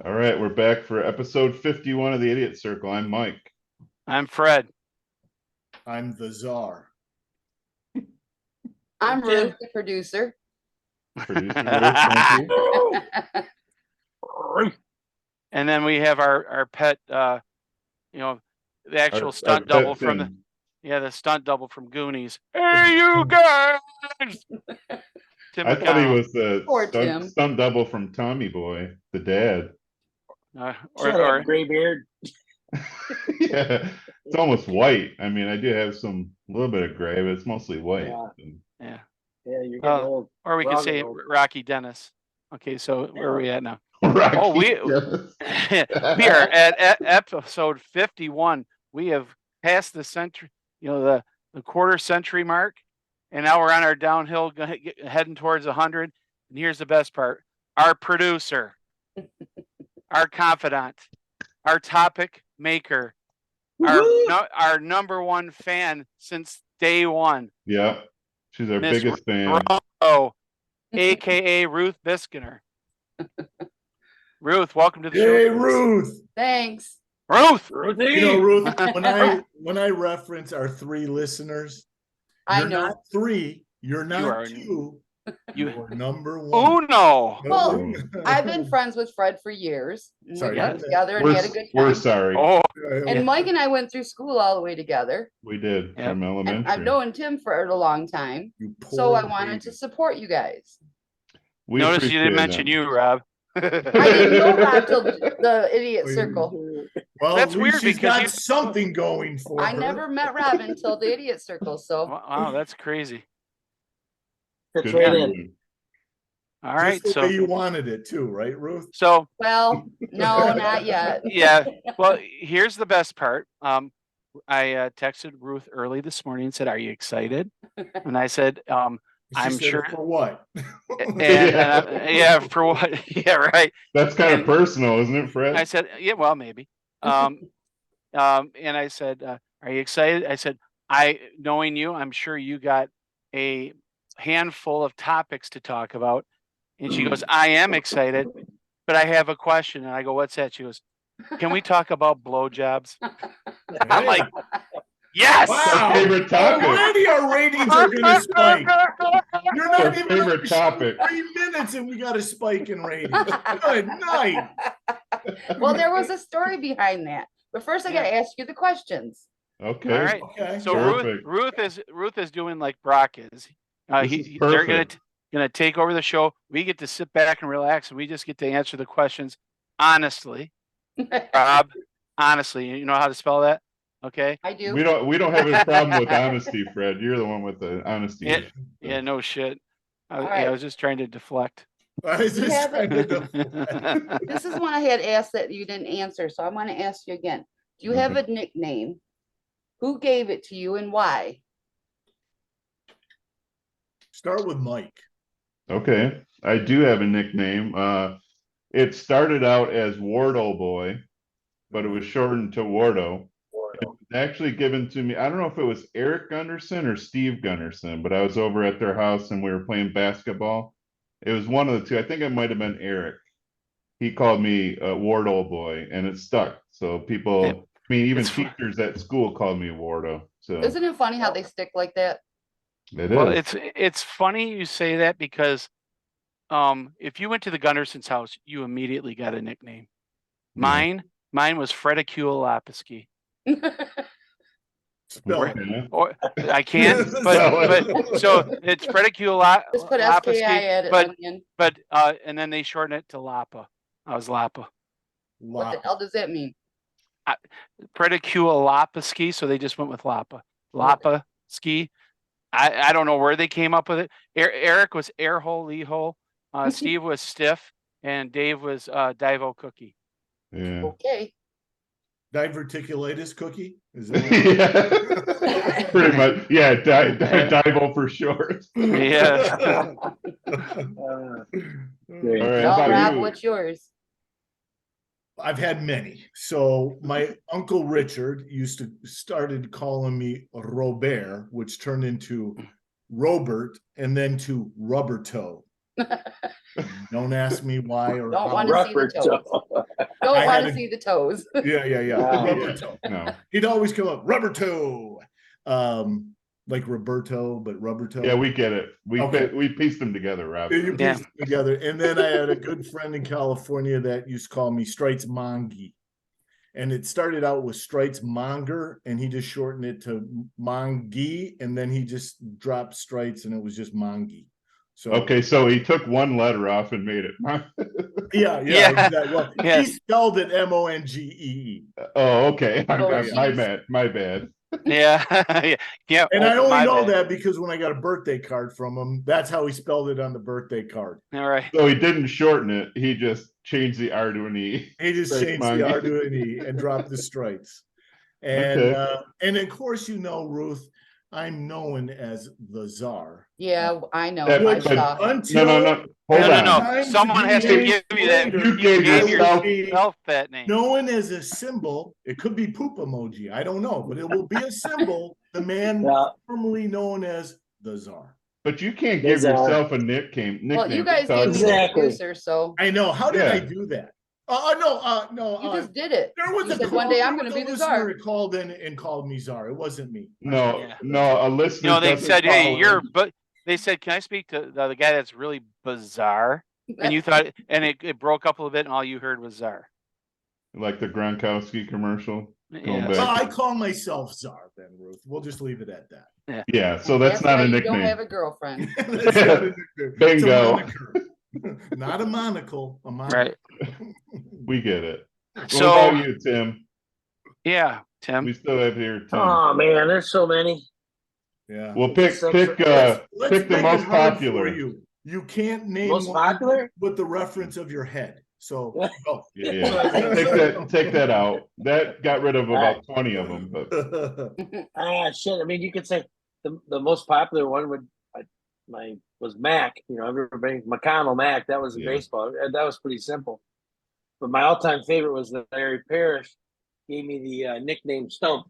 All right, we're back for episode 51 of the Idiot Circle. I'm Mike. I'm Fred. I'm the czar. I'm Ruth, the producer. Producer Ruth, thank you. And then we have our pet, the actual stunt Our double pet from Finn. the stunt double from Goonies. Hey, you guys! Tim I thought he McConnell. was the Poor Tim. stunt double from Tommy Boy, the dad. Or gray beard. Yeah, it's almost white. I mean, I do have a little bit of gray, but it's mostly white. yeah. Yeah, you're getting old. Or we We're could all say getting old. Rocky Dennis. Okay, so where are we at now? Rocky Oh, we Dennis. we are at episode 51. We have passed the century, the quarter century mark, and now we're on our downhill, heading towards 100. And here's the best part: our producer, our confidant, our topic maker, our number one fan since day one. Yeah, she's our Miss biggest fan. Romo, aka Ruth Biskiner. Ruth, welcome to the show. Hey, Ruth. Thanks. Ruth. You know, Ruth, when I reference our 3 listeners, I you're know. not 3, you're not are- 2, you're number 1. Oh no! Well, I've been friends with Fred for years. Sorry, we got yeah. together and we had a good We're time. sorry. Oh, And Mike and I went through school all the way together. We did Yep. from And elementary. I've known Tim for a long time. You So I poor wanted to baby. support you guys. We notice you didn't appreciate mention that. you, Rob. I didn't know Rob till the idiot circle. Well, That's at least weird she's because got you- something going for I her. never met Rob until the idiot circle. So Wow, that's crazy. Fits Good right for in. you. All right, Just the way so you wanted it too, right, Ruth? well, no, not yet. yeah. Well, here's the best part. I texted Ruth early this morning and said, "Are you excited?" And I said, She I'm said, sure. for what? Yeah, for what? Yeah, right. That's kind And- of personal, isn't it, Fred? I said, yeah, well, maybe. And I said, are you excited? I said, knowing you, I'm sure you got a handful of topics to talk about. And she goes, I am excited, but I have a question. And I go, what's that? She goes, can we talk about blowjobs? I'm like, yes. Wow. Favorite topic. Already our ratings are going to spike. You're Our not even favorite topic. 3 minutes and we got a spike in ratings. Good night. Well, there was a story behind that. But first I gotta ask you the questions. Okay. All right. Okay. So Perfect. Ruth is doing like Brock is. This is They're perfect. gonna take over the show. We get to sit back and relax, and we just get to answer the questions honestly. Rob, honestly, you know how to spell that? Okay. I do. We don't have a problem with honesty, Fred. You're the one with the honesty. Yeah. issue. Yeah, no shit. I right. was just trying to deflect. I was just have trying it. to This is one I had asked that you didn't answer, so I want to ask you again. Do you have a nickname? Who gave it to you and why? start with Mike. Okay. I do have a nickname. It started out as Wardle Boy, but it was shortened to Wardo. It was actually given to me. I don't know if it was Eric Gunderson or Steve Gunderson, but I was over at their house and we were playing basketball. It was one of the two. I think it might have been Eric. He called me Wardle Boy, and it stuck. So people, I mean, even It's fu- teachers at school called me Wardo. So Isn't it funny how they stick like that? it Well, is. it's funny you say that because if you went to the Gunderson's house, you immediately got a nickname. Yeah. Mine was Frediculolapisky. Spell it. Okay. Or I can't, Spell but so it's Just put Frediculolapisky, SKI at it. but Onion. and then they shorten it to Lapa. I was Lapa. What the hell does that mean? Frediculolapisky, so they just went with Lapa. Lapa ski. I don't know where they came up with it. Eric was air hole, lee hole. Steve was stiff, and Dave was Divo cookie. Yeah. Okay. Diverticulitis cookie? Is that Yeah. Pretty much. Yeah. Divo for short. Yeah. Great. All right. Well, how about Rob, you? what's yours? I've had many. So my uncle Richard started calling me Robert, which turned into Robert and then to Rubber Toe. Don't ask me why or Don't how. wanna see the Rubber toes. toe. Don't I had wanna a- see the toes. Yeah. Wow. Rubber toe. No. He'd always come up, rubber toe. Like Roberto, but rubber toe. Yeah, we get it. Okay. We pieced them together, Rob. You Yeah. pieced it together. And then I had a good friend in California that used to call me Strites Mongi. And it started out with Strites Monger, and he just shortened it to Mongi, and then he just dropped Strites, and it was just Mongi. So Okay, so he took one letter off and made it. yeah, Yeah. exactly. Well, Yeah. he spelled it Mongee. Oh, okay. Oh, My jeez. bad. My bad. Yeah. Yeah. And I oh, only my know bad. that because when I got a birthday card from him, that's how he spelled it on the birthday card. All right. So he didn't shorten it. He just changed the R to an E. He just Right, changed the Mongi. R to an E and dropped the Strites. And Okay. and of course, you know, Ruth, I'm known as the Czar. Yeah, I know. That- I Which but- saw. until No. Hold No, on. no. times Someone has to years give you that. later, You gave gave yourself- yourself that name. known as a symbol. It could be poop emoji. I don't know, but it will be a symbol. The man Yeah. formerly known as the Czar. But you can't give Bizarre. yourself a nickname. Well, you guys because- gave me the Exactly. producer, so I know. How did I Yeah. do that? No. you just did it. There was You a said one day I'm there gonna was be the listener czar. that called in and called me Czar. It wasn't me. No, Yeah. no, a listener. You know, they doesn't said, "Hey, follow you're," him. but they said, "Can I speak to the guy that's really bizarre?" And you thought, and it broke up a little bit, and all you heard was "czar." Like the Gronkowski commercial. Going Yeah. back. Well, I call myself Czar then, Ruth. We'll just leave it at that. Yeah, so that's not why a you don't have nickname. a girlfriend. That's not a nickname. It's a Bingo. moniker. Not a monocle, a moniker. Right. We get it. What So, about you, Tim? yeah, Tim. We still have here Tim. Oh man, there's so many. Yeah. Well, pick Let's pick the make it most hard popular. for you. You can't name Most one popular? with the reference of your head. So go. Yeah, take that out. That got rid of about 20 of them, but Shit. I mean, you could say the most popular one was Mac. You know, everybody McConnell Mac. That was in Yeah. baseball. That was pretty simple. But my all-time favorite was that Larry Parrish gave me the nickname Stump.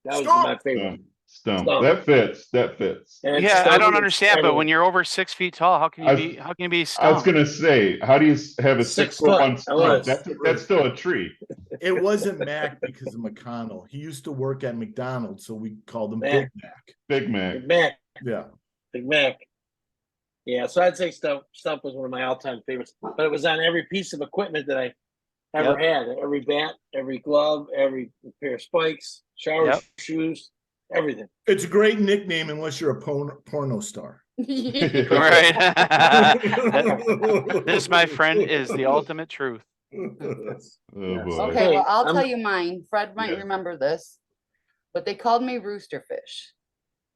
That was Stump! my favorite. Stump. Stump. That fits. That fits. And Yeah, I Stump don't was understand, but when everywhere. you're over 6 feet tall, how can you I- be? How can you be I was stumped? gonna say, how do you have a 6 6'1" foot. I stump? was. That's still a tree. It wasn't Mac because of McConnell. He used to work at McDonald's, so we called him Mac. Big Mac. Big Mac. Big Mac. Yeah. Big Mac. Yeah, so I'd say Stump was one of my all-time favorites. But it was on every piece of equipment that I ever had. Every bat, every glove, every pair of spikes, shower Yep. shoes, everything. It's a great nickname unless you're a porno star. Right. This, my friend, is the ultimate truth. Oh Yes. boy. Okay, well, I'll I'm- tell you mine. Fred might Yeah. remember this, but they called me Roosterfish.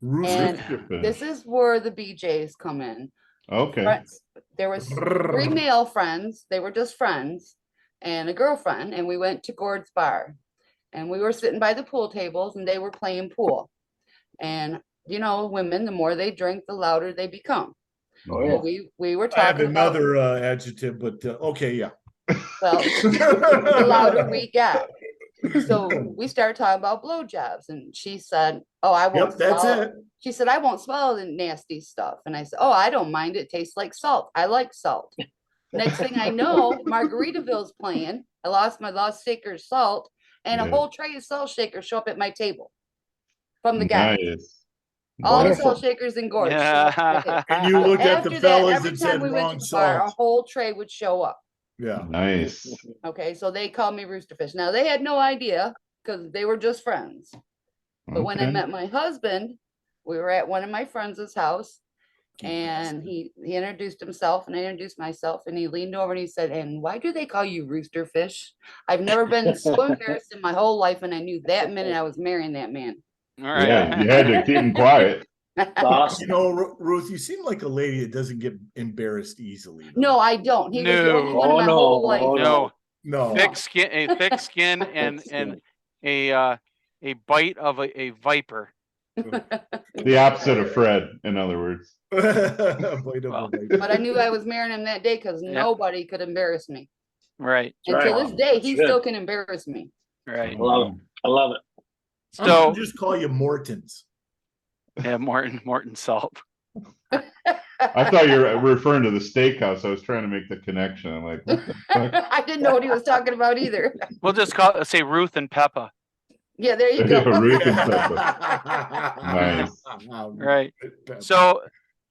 Rooster. And Roosterfish. this is where the BJs come in. Okay. Friends. There was 3 male friends. They were just friends and a girlfriend. And we went to Gord's bar and we were sitting by the pool tables and they were playing pool. And you know, women, the more they drink, the louder they become. Oh, yeah. Well, we were I have talking about, another adjective, but okay, yeah. well, the louder we get. So we started talking about blowjobs and she said, "Oh, I won't Yep, that's swallow." it. She said, "I won't swallow the nasty stuff." And I said, "Oh, I don't mind. It tastes like salt. I like salt." Next thing I know, Margaritaville's playing. I lost my Lost Shakers salt and a Yeah. whole tray of salt shakers show up at my table from the guy. Nice. All the Wonderful. salt shakers and gourds. show up at the table. And you looked at the After that, fellas every and time said we went wrong to the bar, a salt. whole tray would show up. Yeah. Nice. Okay, so they called me Roosterfish. Now they had no idea because they were just friends. But when I Okay. met my husband, we were at one of my friends' house and he introduced himself and I introduced myself and he leaned over and he said, "And why do they call you Roosterfish?" I've never been so embarrassed in my whole life and I knew that minute I was marrying that man. All right. Yeah, you had to keep him quiet. You Awesome. know, Ruth, you seem like a lady that doesn't get embarrassed easily. though. No, I don't. He was the only No. one in Oh, my no. whole life. Oh, No, No. thick skin, and a bite of a viper. The opposite of Fred, in other words. Bite of a Well, bite. But I knew I was marrying him that day because Yeah. nobody could embarrass me. Right, And Right. to this day, he Good. still can embarrass me. right. I love it. I love it. I'm So gonna just call you Morton's. yeah, Morton Salt. I thought you were referring to the steakhouse. I was trying to make the connection. I'm like, what the fuck? I didn't know what he was talking about either. We'll just say Ruth and Peppa. Yeah, there you Yeah, go. Ruth and Peppa. Nice. Right. So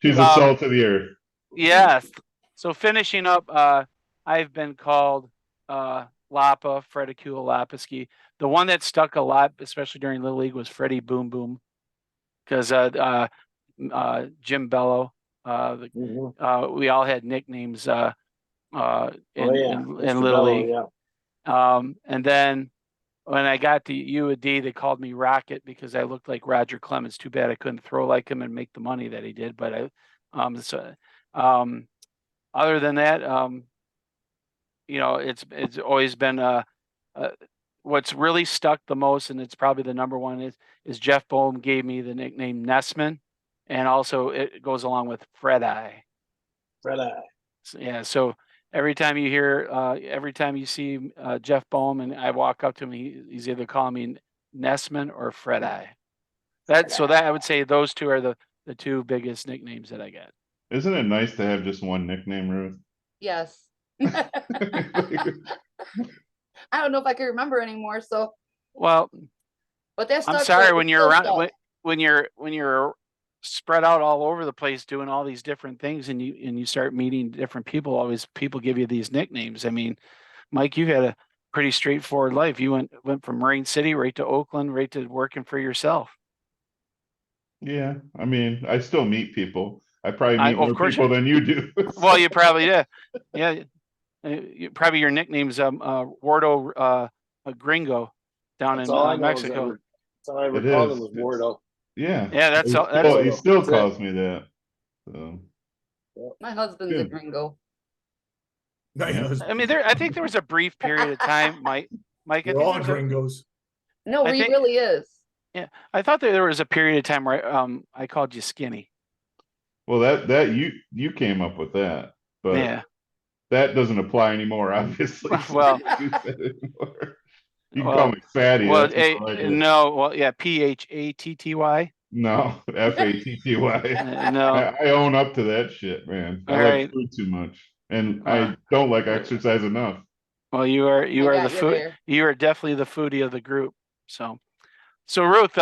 She's the salt of the earth. yes. So finishing up, I've been called Lapa, Fredicule Lapaski. The one that stuck a lot, especially during Little League, was Freddie Boom Boom. Because Jim Bello, we all had nicknames in Mr. Little Bello, League. yeah. And then when I got to U of D, they called me Rocket because I looked like Roger Clemens. Too bad I couldn't throw like him and make the money that he did. But other than that, it's always been what's really stuck the most, and it's probably the number one is Jeff Bohm gave me the nickname Nessman, and also it goes along with Fred Eye. Fred Eye. So, yeah, so every time you see Jeff Bohm and I walk up to him, he's either calling me Nessman or Fred Eye. That I would say those two are the two biggest nicknames that I get. Isn't it nice to have just one nickname, Ruth? Yes. I don't know if I can remember anymore. So, well, but that's. I'm sorry when you're around when you're spread out all over the place doing all these different things, and you start meeting different people. Always people give you these nicknames. I mean, Mike, you had a pretty straightforward life. You went from Marine City right to Oakland, right to working for yourself. Yeah, I mean, I still meet people. I probably meet more course people than you do. Well, you probably yeah. Probably your nickname's Wardo Gringo down That's in all I know Mexico. that's all I ever It called is. him was Wardo. Yeah. Yeah, that's He still That's calls me that. So My husband's a Good. gringo. I mean, I think there was a brief period of time, Mike. I We're think all there's gringos. No, he really is. Yeah, I thought there was a period of time where I called you Skinny. well, that you came up with that, but Yeah. that doesn't apply anymore, obviously. Well, you can call me Fatty. Well, That's what I like. no, well, yeah, Phatty. No, Fatty. No. I own up to that shit, man. I like food too much, and I don't like exercise enough. Well, you are the food. You are definitely the foodie of the group. So Ruth,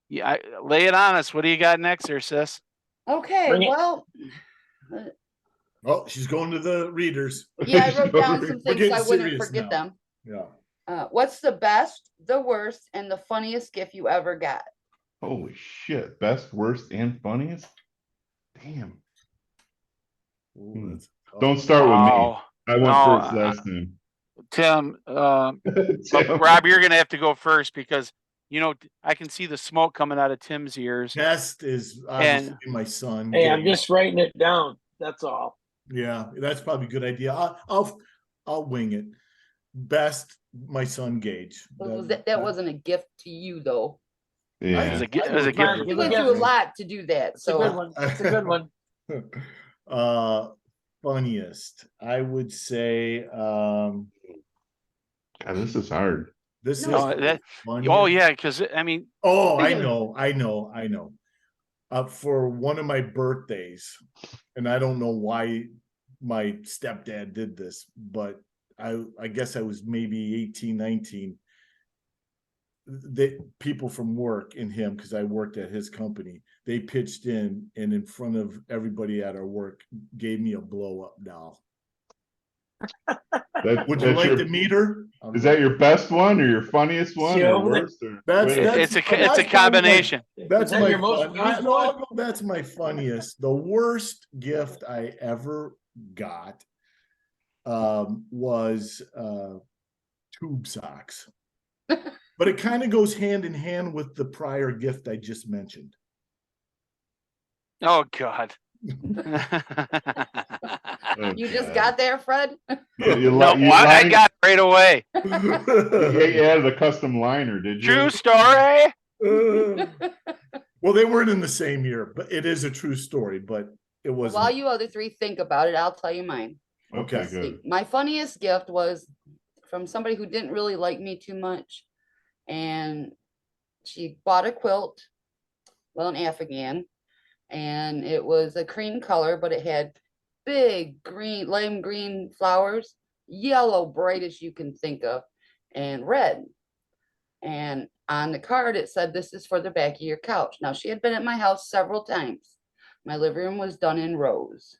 yeah, lay it on us. What do you got next there, sis? Okay, well. Oh, she's going to the readers. Yeah, I wrote down some things so I wouldn't forget them. Yeah. What's the best, the worst, and the funniest gift you ever got? Holy shit. Best, worst, and funniest? Damn. Don't start with me. I went first last time. Tim, Rob, you're gonna have to go first because I can see the smoke coming out of Tim's ears. Best is obviously my son. Hey, I'm just writing it down. That's all. Yeah, that's probably a good idea. I'll wing it. Best, my son Gage. That wasn't a gift to you though. Yeah, it was a gift. You went through a lot to do that. So it's a good one. Funniest, I would say. God, this is hard. This is yeah, because I mean. Oh, I know. For one of my birthdays, and I don't know why my stepdad did this, but I guess I was maybe 18, 19. The people from work in him, because I worked at his company, they pitched in and in front of everybody at our work gave me a blow up doll. Would you like to meet her? Is that your best one or your funniest one or worst? It's a combination. That's my that's my funniest. The worst gift I ever got was tube socks. But it kind of goes hand in hand with the prior gift I just mentioned. Oh God. You just got there, Fred? I got right away. You added a custom liner, did you? True story. Well, they weren't in the same year, but it is a true story. But it was. While you other three think about it, I'll tell you mine. Okay, good. My funniest gift was from somebody who didn't really like me too much, and she bought a quilt, well, an Afghan, and it was a cream color, but it had big green, lime green flowers, yellow, bright as you can think of, and red. And on the card, it said, "This is for the back of your couch." Now, she had been at my house several times. My living room was done in rose.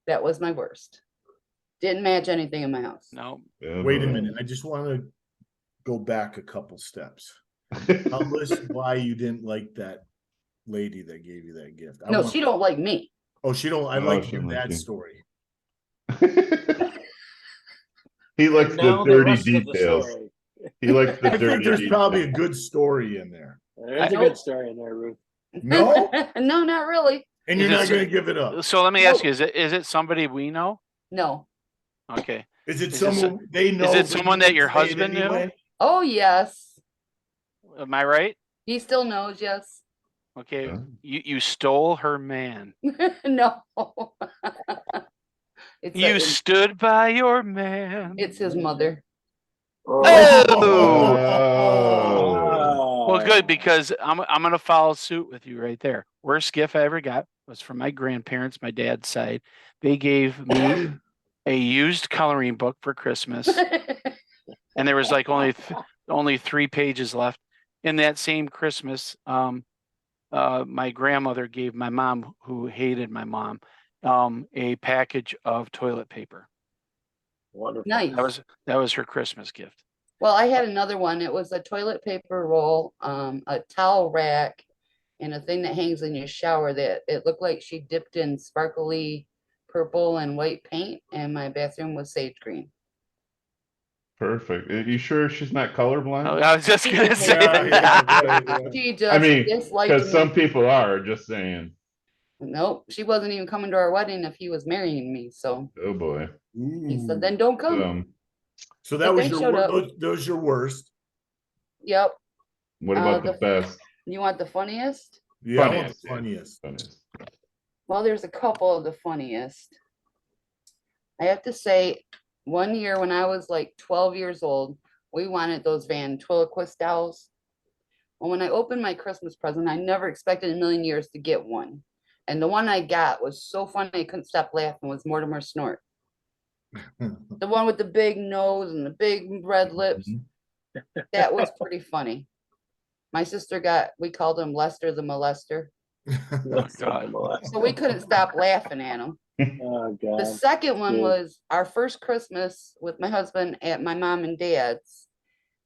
That was my worst. Didn't match anything in my house. No. Oh, Wait a boy. minute. I just want to go back a couple steps. Tell us why you didn't like that lady that gave you that gift. No, she don't like me. Oh, she don't. I'd Oh, like to she hear don't like that you. story. He likes the Now the dirty rest of the details. story. He likes the I dirty think there's details. probably a good story in there. There's a Nope. good story in there, Ruth. No? No, not really. And Is you're it not so- going to give it up. So let me ask Nope. you, is it somebody we know? No. Okay. Is it Is it someone they know? it but someone you that your say it husband knew? anyway? Oh, yes. Am I right? He still knows, yes. Okay. Huh? You stole her man. No. It's You a- stood by your man. it's his mother. Oh! Well, good, because I'm gonna follow suit with you right there. Worst gift I ever got was from my grandparents, my dad's side. They gave me a used coloring book for Christmas, and there was like only 3 pages left. In that same Christmas, my grandmother gave my mom, who hated my mom, a package of toilet paper. Wonderful. Nice. That was her Christmas gift. Well, I had another one. It was a toilet paper roll, a towel rack, and a thing that hangs in your shower that it looked like she dipped in sparkly purple and white paint, and my bathroom was sage green. Perfect. Are you sure she's not colorblind? Oh, I was just gonna say Yeah, that. yeah, right, yeah. She just I mean, disliked because me. some people are just saying, Nope, she wasn't even coming to our wedding if he was marrying me. So oh boy. he said, Ooh. "Then don't come." So that But was they your showed up. those your worst. Yep. What about the the- best? You want the funniest? Yeah, I want the Funniest, funniest. Funniest. Well, there's a couple of the funniest. I have to say, one year when I was like 12 years old, we wanted those ventriloquist dolls. Well, when I opened my Christmas present, I never expected in a million years to get one. And the one I got was so funny, I couldn't stop laughing, was Mortimer Snort. The one with the big nose and the big red lips. That was pretty funny. My sister we called him Lester the Molester. So we couldn't stop laughing at him. Oh, The God. second one Yeah. was our first Christmas with my husband at my mom and dad's.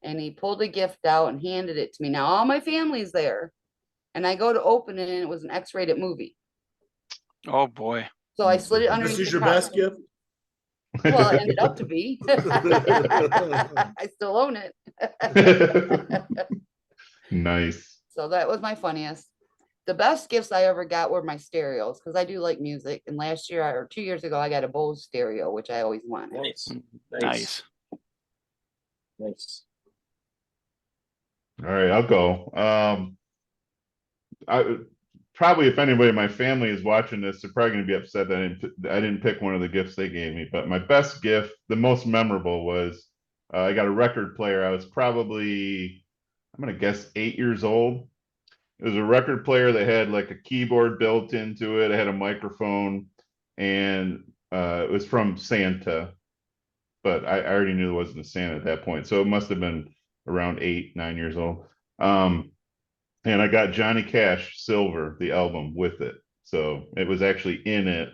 And he pulled a gift out and handed it to me. Now all my family's there. And I go to open it and it was an X-rated movie. Oh boy. So I slid it underneath. This is the your best couch. gift? Well, it ended up to be. I still own it. Nice. So that was my funniest. The best gifts I ever got were my stereos because I do like music. And last year or 2 years ago, I got a Bose stereo, which I always wanted. Nice. Nice. Nice. All right, I'll go. I probably, if anybody in my family is watching this, they're probably going to be upset that I didn't pick one of the gifts they gave me. But my best gift, the most memorable, was I got a record player. I was probably, I'm going to guess, 8 years old. It was a record player that had like a keyboard built into it. It had a microphone, and it was from Santa. But I already knew it wasn't a Santa at that point, so it must have been around 8, 9 years old. And I got Johnny Cash Silver, the album, with it, so it was actually in it.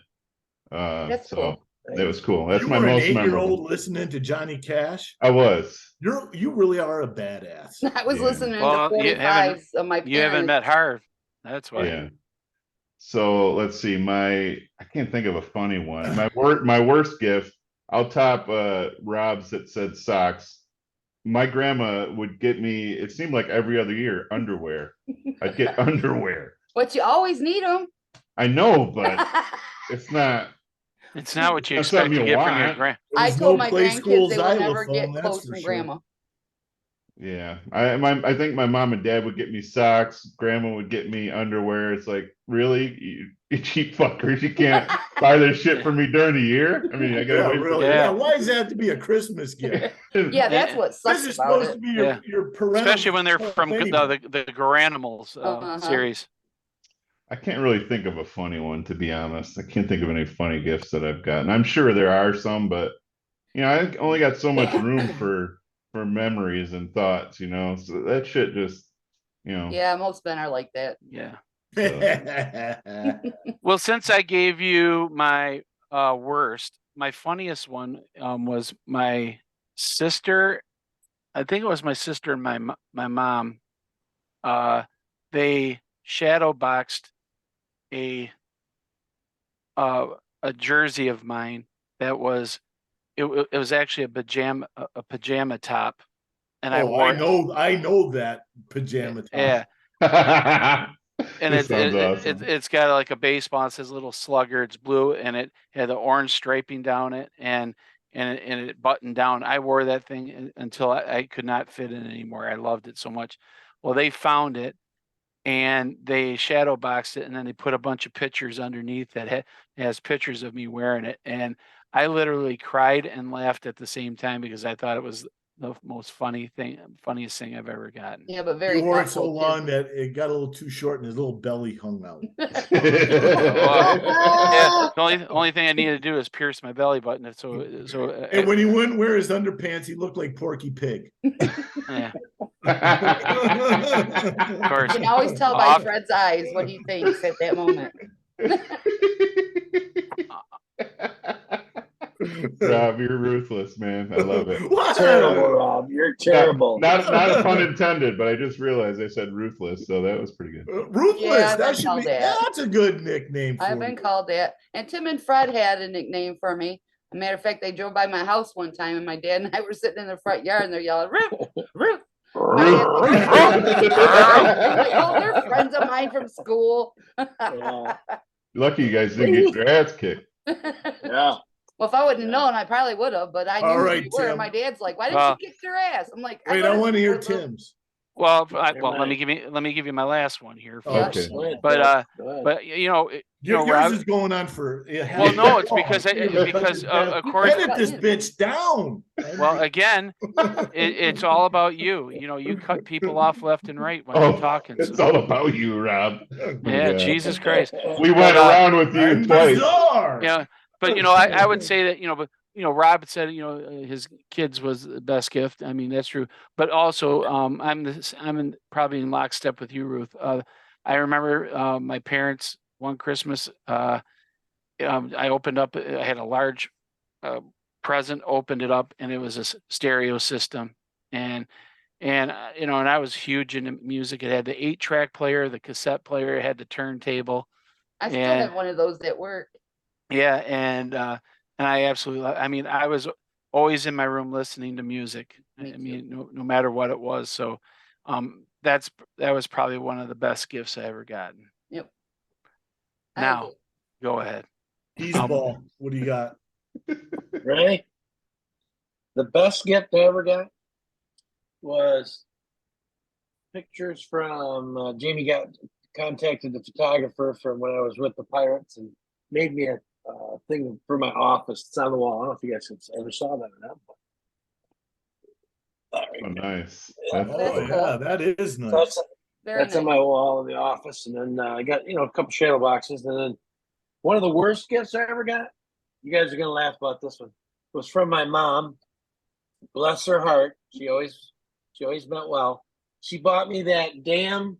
That's So cool. it was cool. That's You my were an most 8-year-old memorable. listening to Johnny Cash. I was. You really are a badass. I was Yeah. listening Well, to you 45s of my You haven't parents. met Harv. That's why. Yeah. So let's see. I can't think of a funny one. My worst gift. I'll top Rob's that said socks. My grandma would get me, it seemed like every other year, underwear. I'd get underwear. But you always need them. I know, but it's not. It's not what you That's expect something to you get from your want. grand. There I was told no my Play School grandkids they would never xylophone, get that's clothes for from sure. grandma. Yeah, I think my mom and dad would get me socks. Grandma would get me underwear. It's like, really, you cheap fuckers, you can't buy this shit for me during the year. I mean, I gotta Yeah, wait. really. Yeah. Yeah. Why does that have to be a Christmas gift? Yeah, that's what This sucks is about supposed to it. be Yeah. your parental. Especially when they're stuff from anyway. the Garanimals Uh-huh. series. I can't really think of a funny one, to be honest. I can't think of any funny gifts that I've gotten. I'm sure there are some, but I only got so much room for memories and thoughts, So that shit just, Yeah, most men are like that. Yeah. So. Well, since I gave you my worst, my funniest one was my sister. I think it was my sister and my mom. They shadow boxed a jersey of mine that was it was actually a pajama top, and I wore I know that pajama top. Yeah, and This sounds awesome. it's got like a baseball. It says little slugger. It's blue, and it had the orange striping down it, and it buttoned down. I wore that thing until I could not fit in anymore. I loved it so much. Well, they found it, and they shadow boxed it, and then they put a bunch of pictures underneath that has pictures of me wearing it, and I literally cried and laughed at the same time because I thought it was the most funniest thing I've ever gotten. Yeah, but very He wore it so thoughtful, too. long that it got a little too short and his little belly hung out. Yeah, the only thing I needed to do is pierce my belly button. And when he wouldn't wear his underpants, he looked like Porky Pig. Yeah. Of course. You can always tell by Fred's eyes what he thinks at that moment. Rob, you're ruthless, man. I love it. Terrible, Rob. You're terrible. Not a pun intended, but I just realized I said ruthless, so that was pretty good. Ruthless. Yeah, I've that been should called be. that. That's a good nickname. I've been called that. And Tim and Fred had a nickname for me. As a matter of fact, they drove by my house one time, and my dad and I were sitting in the front yard, and they're yelling, "Ruth, Ruth." My dad's like, oh, they're friends of mine from school. Yeah. Lucky you guys didn't get your ass kicked. Yeah. Well, if I wouldn't have known, I probably would have, but I knew All who right, you were. Tim. My dad's like, why didn't you kick their ass? I'm like, Wait, I want to hear Tim's. Well, let me give you my last one here. Okay. But Yours Rob, is going on for. well, no, it's because according edit this bitch down. Well, again, it's all about you. You cut people off left and right when you're talking. It's So. all about you, Rob. Yeah, Jesus Christ. We went around with you I'm twice. bizarre. Yeah, but I would say that Rob said his kids was the best gift. I mean, that's true. But also, I'm probably in lockstep with you, Ruth. I remember my parents one Christmas. I opened up. I had a large present. Opened it up, and it was a stereo system. And I was huge into music. It had the 8-track player, the cassette player. It had the turntable. I still have one of those at work. Yeah, and I absolutely. I mean, I was always in my room listening to music. I mean, no matter what it was. So, that was probably one of the best gifts I ever gotten. Yep. Now, go ahead. Ease ball. What do you got? Ready? The best gift I ever got was pictures from Jamie got contacted the photographer from when I was with the Pirates and made me a thing for my office. It's on the wall. I don't know if you guys ever saw that or not. Oh, nice. Yeah, that is nice. So that's on my wall in the office. And then I got, a couple shadow boxes. And then one of the worst gifts I ever got, you guys are going to laugh about this one, was from my mom. Bless her heart. She always meant well. She bought me that damn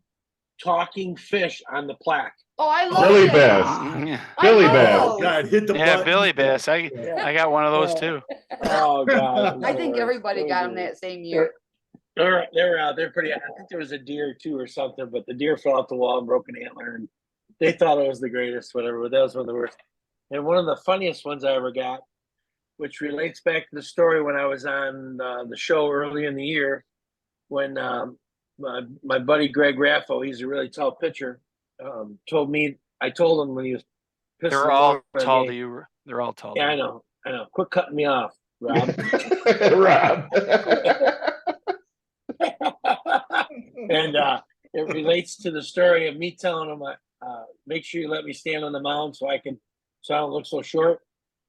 talking fish on the plaque. Oh, I love Billy it. Bass. Billy Bass. God, hit the button. Billy Bass. I got one of those too. Oh God. I think everybody got them that same year. They're out. They're pretty. I think there was a deer too or something, but the deer fell off the wall and broke an antler, and they thought it was the greatest, whatever. But that was one of the worst. And one of the funniest ones I ever got, which relates back to the story when I was on the show early in the year, when my buddy Greg Raffo, he's a really tall pitcher, told me. I told him when he was pissing. They're all tall to you. They're all tall. Yeah, I know. Quit cutting me off, Rob. Rob. And it relates to the story of me telling him, make sure you let me stand on the mound so I don't look so short.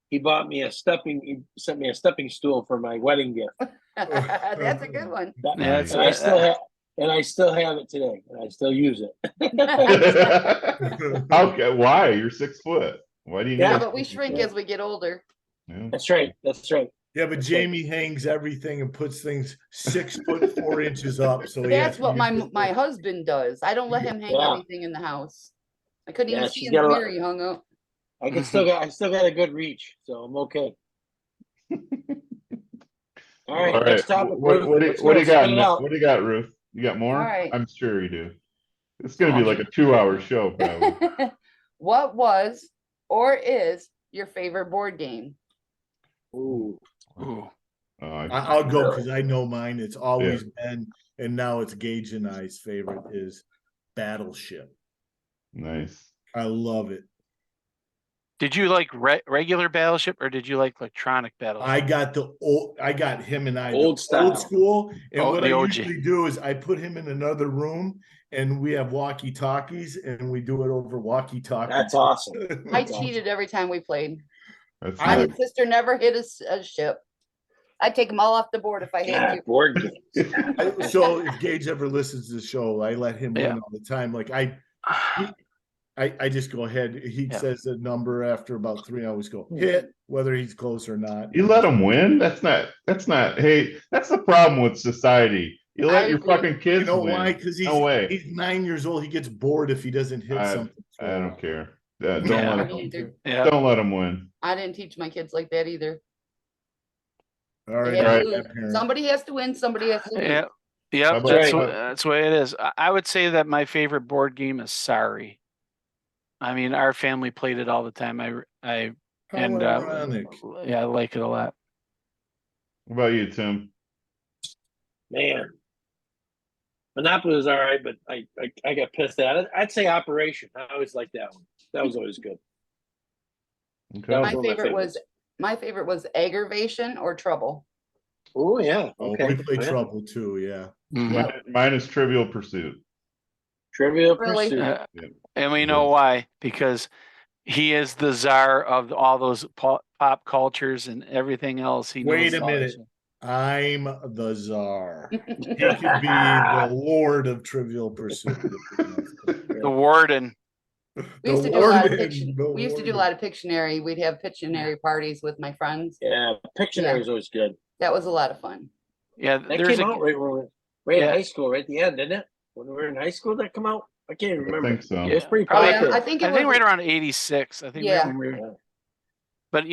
He sent me a stepping stool for my wedding gift. That's a good one. I still have And I still have it today, and I still use it. Okay, why? You're 6 foot. Why do you need Yeah, Yeah, a but we stick shrink with as we get older. that? Yeah. That's right. That's right. Yeah, but That's right. Jamie hangs everything and puts things 6'4" up. So he has That's to what use it. my husband does. I don't let him hang Yeah. everything in the house. I couldn't Yeah, even see she's in the got a lot- mirror he hung up. I still got a good reach, so I'm okay. All right, All right. next topic. What, Ruth. what, do, Let's what do go. you got? Spit it out. What do you got, Ruth? You got more? All right. I'm sure you do. It's going to be like a 2-hour show, probably. What was or is your favorite board game? Ooh. Ooh. I'll go because I know mine. It's always been, and now it's Gage and I's favorite is Battleship. Nice. I love it. Did you like regular Battleship or did you like electronic Battleship? I got him and I Old the style. old school. And Oh, what the I OG. usually do is I put him in another room and we have walkie talkies and we do it over walkie talkies. That's awesome. I cheated every time we played. That's My nice. sister never hit a ship. I'd take them all off the board if I had to. Board games. So if Gage ever listens to the show, I let him Yeah. win all the time. Like I just go ahead. He says the number after about 3. I always go hit, whether he's close or not. You let them win? That's not, hey, that's the problem with society. You let I your agree. fucking kids You know win. why? Because No way. he's 9 years old. He gets bored if he doesn't hit something. I don't care. Don't Yeah. let Me them. either. Yeah. Don't let them win. I didn't teach my kids like that either. All They right, had to Right. lose. parent. Somebody has to win. Somebody has to lose. Yeah. Yep. How about- That's the way it is. I would say that my favorite board game is Sorry. I mean, our family played it all the time. How And ironic. yeah, I like it a lot. What about you, Tim? Man. Monopoly was all right, but I got pissed at it. I'd say Operation. I always liked that one. That was always good. Okay. That was My one of my favorite was Aggravation or Trouble. Oh yeah. Oh, Okay. we play Yeah. Trouble too. Yeah. Mhm. Yep. Mine is Trivial Pursuit. Trivial Really? Pursuit. And we know why, because he is the czar of all those pop cultures and everying else. He Wait knows a all that minute. shit. I'm the czar. He could be the lord of Trivial Pursuit. The warden. We used to The do a lot of warden, Pictionary. the We used to do a warden. lot of Pictionary. We'd have Pictionary parties with my friends. Yeah, Pictionary is always good. That was a lot of fun. Yeah, That there's came a out right when we were right Yeah. in high school, right at the end, didn't it? When we were in high school, that come out. I can't even I remember. think so. It was pretty Probably- popular. I think it I was. think right around 86. I think right Yeah. when we were, Yeah. but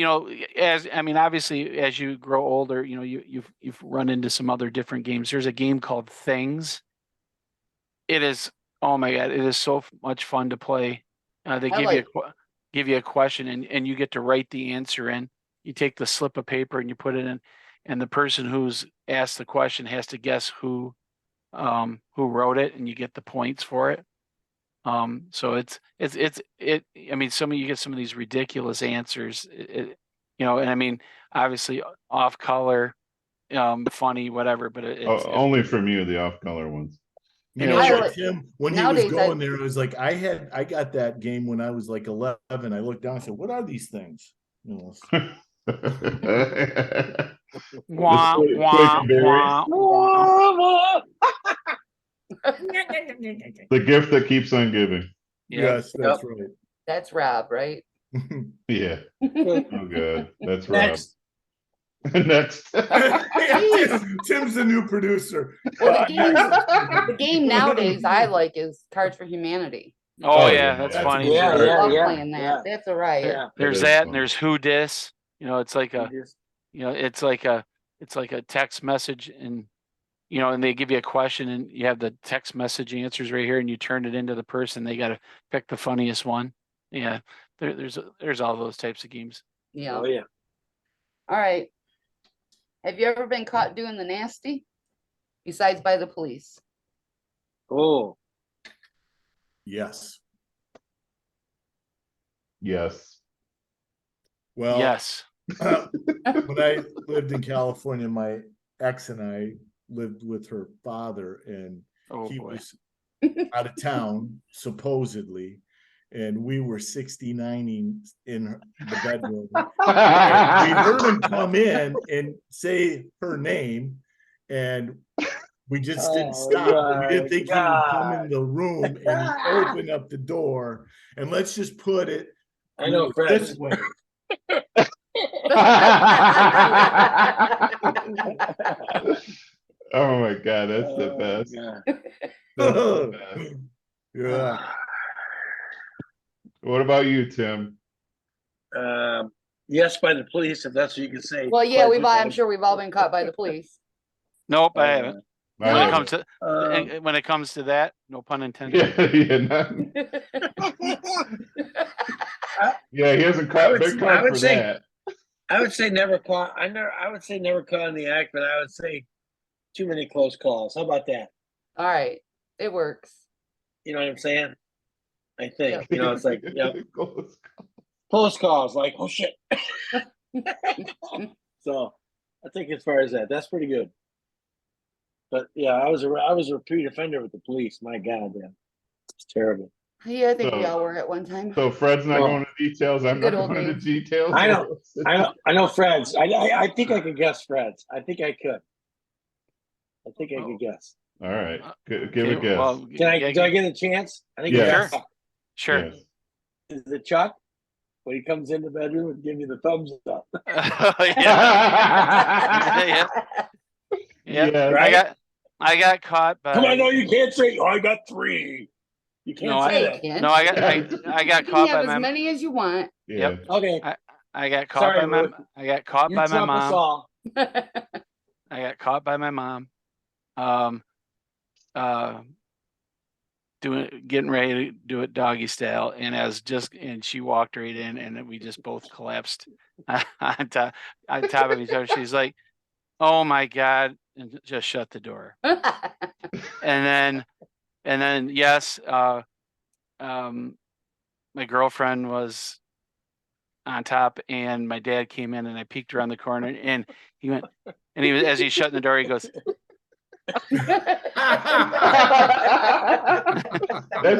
obviously as you grow older, you've run into some other different games. There's a game called Things. It is, oh my God, it is so much fun to play. They give you a question and you get to write the answer in. You take the slip of paper and you put it in, and the person who's asked the question has to guess who wrote it, and you get the points for it. So I mean, you get some of these ridiculous answers, and I mean, obviously off color, funny, whatever, but it's Only from you, the off-color ones. You know, Yeah. what, Tim, when he Nowadays, was going there, it was like I got that game when I was like 11. I looked down and said, "What are these things?" You know, wah, Quick wah, and berry. wah, wah. The gift that keeps on giving. Yeah. yes, that's right. That's Rob, right? Yeah. Oh, good. That's right. Next. Next. Tim's the new producer. Well, the game nowadays I like is Cards for Humanity. Oh Oh, yeah, yeah, that's that's funny. Yeah, Sure. yeah, I love yeah. playing that. Yeah. That's a riot. Yeah. There's is that, fun. and there's Who Dis. It's like a text message, and and they give you a question, and you have the text message answers right here, and you turn it into the person. They got to pick the funniest one. Yeah, there's all those types of games. Yeah. Oh yeah. All right. Have you ever been caught doing the nasty? Besides by the police? Oh. Yes. Yes. Well, Yes. when I lived in California, my ex and I lived with her father, and Oh he boy. was out of town, supposedly, and we were 69ing in the bedroom. And we heard him come in and say her name, and We just didn't Oh, stop. We didn't my think he would come God. in the room and open up the door. And let's just put it I know, Fred. this way. Oh my God, that's the Oh, best. God. That's the best. Yeah. What about you, Tim? Yes, by the police, if that's what you can say. Well, yeah, Pledge I'm with sure we've all been caught by the police. Nope, I that. haven't. I When it have comes it. to when it comes to that, no pun intended. Yeah, he hasn't been I caught would for say- that. I would say never caught. I would say never caught in the act, but I would say too many close calls. How about that? All right, it works. You know what I'm saying? I think Yep. you know it's like close calls. Like oh shit. So I think as far as that's pretty good. But yeah, I was a repeat offender with the police. My God, man, it's terrible. Yeah, I think we So- all were at one time. So Fred's not Well, going to details. I'm good not old going to days. details. I know Fred's. I think I could guess Fred's. I think I could. I think I could guess. All right, give a Okay, guess. well, Can I? yeah, Do I get a chance? I think Yeah. it's Chuck. Sure. Yes. Is it Chuck? When he comes in the bedroom and give you the thumbs up. yeah. Yeah. Yeah. Right? I got caught by. Come on, no, you can't say. Oh, I got 3. You can't No, say Hey, that. Ken. No, I got You caught can by have as my. many as you want. Yeah. Okay, I got caught Sorry, by my. Ruth. I got caught you by my trump us mom. all. I got caught by my mom. Getting ready to do it doggy style, and she walked right in, and then we just both collapsed on top of each other. She's like, "Oh my God," and just shut the door. And then yes, my girlfriend was on top, and my dad came in, and I peeked around the corner, and he went, and he was as he's shutting the door, he goes, That's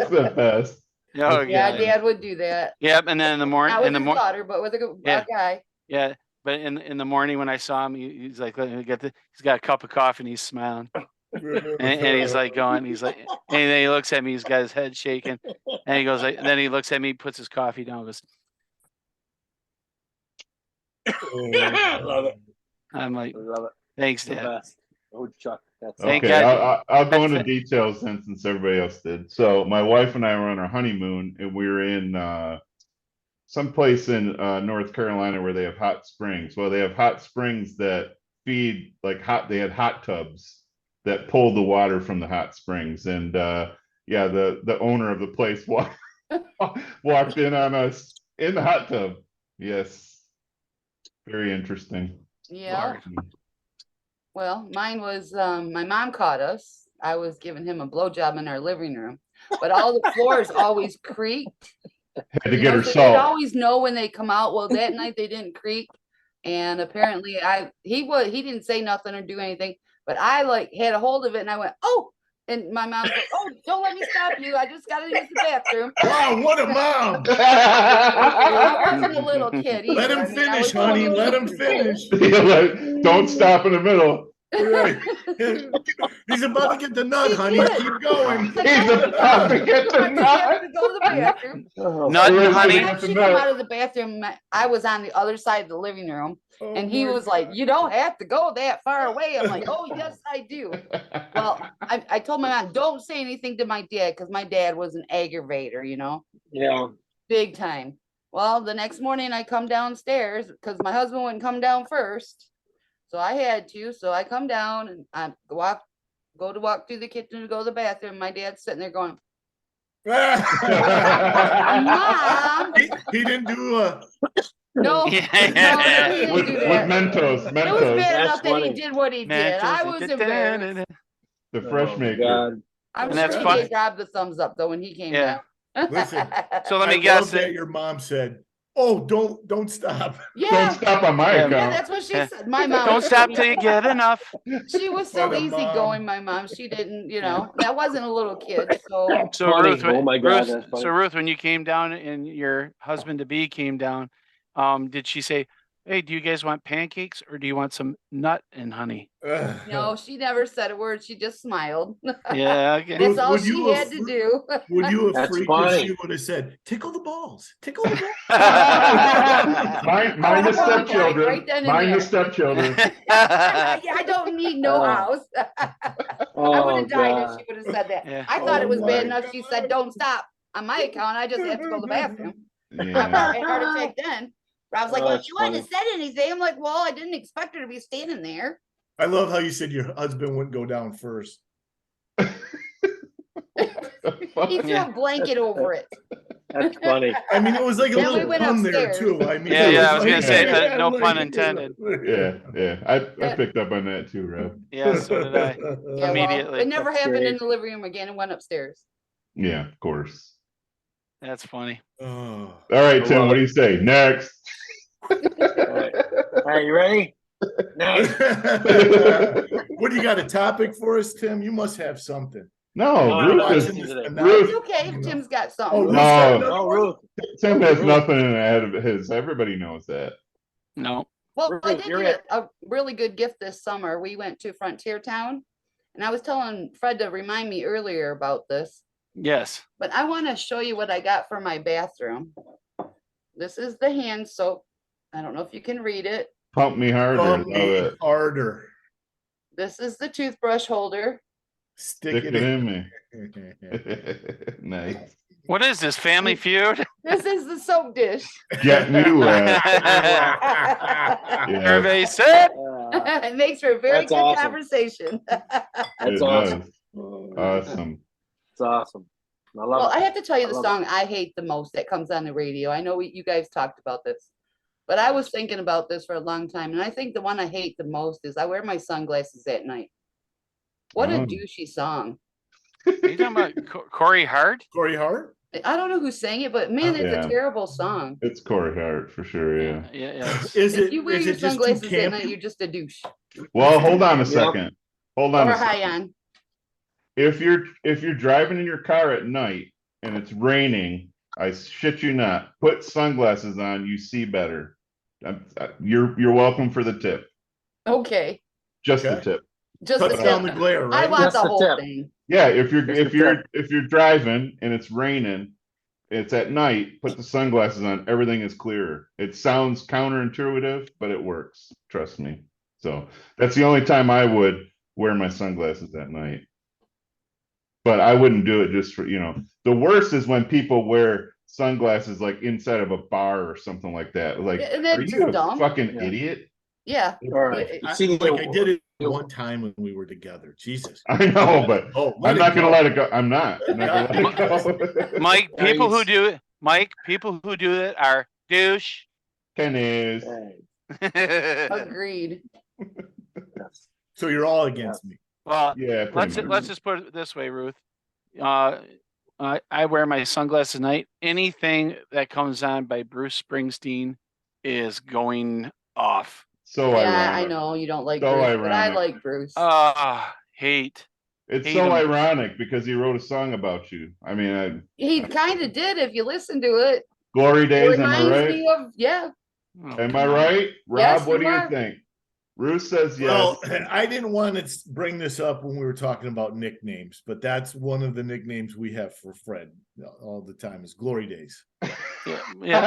the best. "Oh Yeah, God." Dad would do that. Yep. And then in the morning, Not with his daughter, but with a guy. yeah. But in the morning when I saw him, he's like, "Let me get he's got a cup of coffee and he's smiling, and he's like going, he's like, and then he looks at me, he's got his head shaking, and he goes like, and then he looks at me, puts his coffee down, and goes, Love it. I'm like, Love it. "Thanks, The Dad." best. Oh, Chuck. That's Thank Okay, God. I'll go into details then, since everybody else did. So my wife and I were on our honeymoon, and we were in someplace in North Carolina where they have hot springs. Well, they have hot springs that feed they had hot tubs that pulled the water from the hot springs. And yeah, the owner of the place walked in on us in the hot tub. Yes. Very interesting. Yeah. Well, mine was my mom caught us. I was giving him a blowjob in our living room, but all the floors always creaked. Had to get her So they'd salt. always know when they come out. Well, that night they didn't creak, and apparently he didn't say nothing or do anything, but I had a hold of it and I went, "Oh," and my mom's like, "Oh, don't let me stop you. I just got to use the bathroom." Wow, what a mom! I wasn't a little kid either. Let him I mean, I finish, was honey. totally- Let him finish. Don't stop in the middle. Right. He's about to get the nut, honey. did. Keep going. He's about to get the I just nut. have to go to the bathroom. Oh, Nut, Where's honey. the- Once she come out of the bathroom, I was on the other side of the living room, and he was like, "You don't have to go that far away." I'm like, "Oh, yes, I do." Well, I told my mom, "Don't say anything to my dad," because my dad was an aggravator, yeah. big time. Well, the next morning I come downstairs because my husband wouldn't come down first. So I had to. So I come down and I go to walk through the kitchen to go to the bathroom. My dad's sitting there going, "Mom." He didn't do a. No, Yeah. no, he didn't with, do with that. Mentos. It was bad That's enough that he funny. did what he did. I was embarrassed. The fresh Oh, maker. God. I'm And sure that's he fun- gave Rob the thumbs up though when he came Yeah. down. Listen, So let I me guess love that it. your mom said, "Oh, don't stop." Don't Yeah, stop on my Yeah. yeah, account. that's what she Yeah. said. My mom. Don't was stop so till you get enough. She was so What a easygoing, mom. my mom. She didn't, that wasn't a little kid. So That's So funny. Ruth, Oh my God, that's funny. so Ruth, when you came down and your husband to be came down, did she say, hey, do you guys want pancakes or do you want some nut and honey? No, she never said a word. She just smiled. Yeah, okay. That's all Would she you had to do. Would you have That's freaked if funny. she would have said, "Tickle the balls, tickle the balls"? Mind the stepchildren. Right then and Mind the there. stepchildren. I don't need no house. I would Oh, have died if God. she would have said that. Yeah. I thought it Oh was my bad enough. She God. said, "Don't stop." On my account, I just have to go to the bathroom. I Yeah. thought I had a heart attack then. But I was like, Oh, well, that's she wouldn't have funny. said anything. I'm like, well, I didn't expect her to be standing there. I love how you said your husband wouldn't go down first. He threw a blanket over it. That's funny. I mean, it was like a Then we little went pun there upstairs. too. I mean, Yeah, it yeah, I was like- gonna say, yeah, no like- pun intended. Yeah. I picked up on that too, Rob. Yeah, so did I. Yeah, Immediately. well, it never That's happened in great. the living room again and went upstairs. Yeah, of course. That's funny. Oh. All right, I Tim, love what do you say? Next. All right, you ready? Nice. What do you got, a topic for us, Tim? You must have something. No, No, Ruth I'm is watching today. It's Ruth. okay if Tim's got Oh, something. Ruth No. got another Oh, one? Ruth. Tim has Ruth. nothing ahead of his. Everybody knows that. No. Well, I Ruth, did you're get a really good gift this summer. We went to Frontier Town, and I was telling Fred to remind me earlier about this, Yes. but I want to show you what I got for my bathroom. This is the hand soap. I don't know if you can read it. Pump me harder. Pump Love me it. harder. This is the toothbrush holder. Stick Stick it it in. in me. Nice. What is this, Family Feud? This is the soap dish. Get me wet. It Yeah, Survey said. makes for a very That's good awesome. conversation. That's it awesome. does. Awesome. It's awesome. I love Well, it. I have to tell you I the love song I hate the most that comes on the radio. I know you guys talked about this, but I was thinking about this for a long time, and I think the one I hate the most is I wear my sunglasses at night. What a Oh. douchey song. Are you talking about Corey Hart? Corey Hart? I don't know who sang it, but man, it's Yeah. a terrible song. It's Corey Hart for sure. Yeah. Yes. Is If it you wear is your it just too sunglasses at night, campy? you're just a douche. Well, hold on a Yep. second. Hold on Or a high second. on. If you're driving in your car at night and it's raining, I shit you not, put sunglasses on. You see better. You're welcome for the tip. Okay. Just the Okay. tip. Just Cuts the down tip. the glare, I right? want Just the the whole tip. thing. Yeah, if you're Just the if you're driving and it's raining, it's at night, put the sunglasses on, everything is clearer. It sounds counterintuitive, but it works. Trust me. So that's the only time I would wear my sunglasses at night. But I wouldn't do it just for, the worst is when people wear sunglasses like inside of a bar or something like that. Like, Yeah, and are that's you a dumb. fucking Yeah. idiot? Yeah. All right. Yeah, I, See, like I did it you- one time when we were together. Jesus. I know, but Oh, I'm not gonna let it go. I'm not gonna let it go. Mike, people who Nice. do it, people who do it are douche. Ken is. Well, Agreed. So you're all against me. Yeah, let's pretty much. just put it this way, Ruth. I wear my sunglasses at night. Anything that comes on by Bruce Springsteen is going off. So Yeah, I ironic. know you don't like So Bruce, but I ironic. like Bruce. Hate. It's hate so him. ironic because he wrote a song about you. I mean, He kind of did if you listen to it. Glory It Days, am I reminds right? me of, yeah. Oh, Am come I on. right? Rob, Yes, what do you you are. think? Ruth says yes. Well, I didn't want to bring this up when we were talking about nicknames, but that's one of the nicknames we have for Fred all the time is Glory Days. Yeah,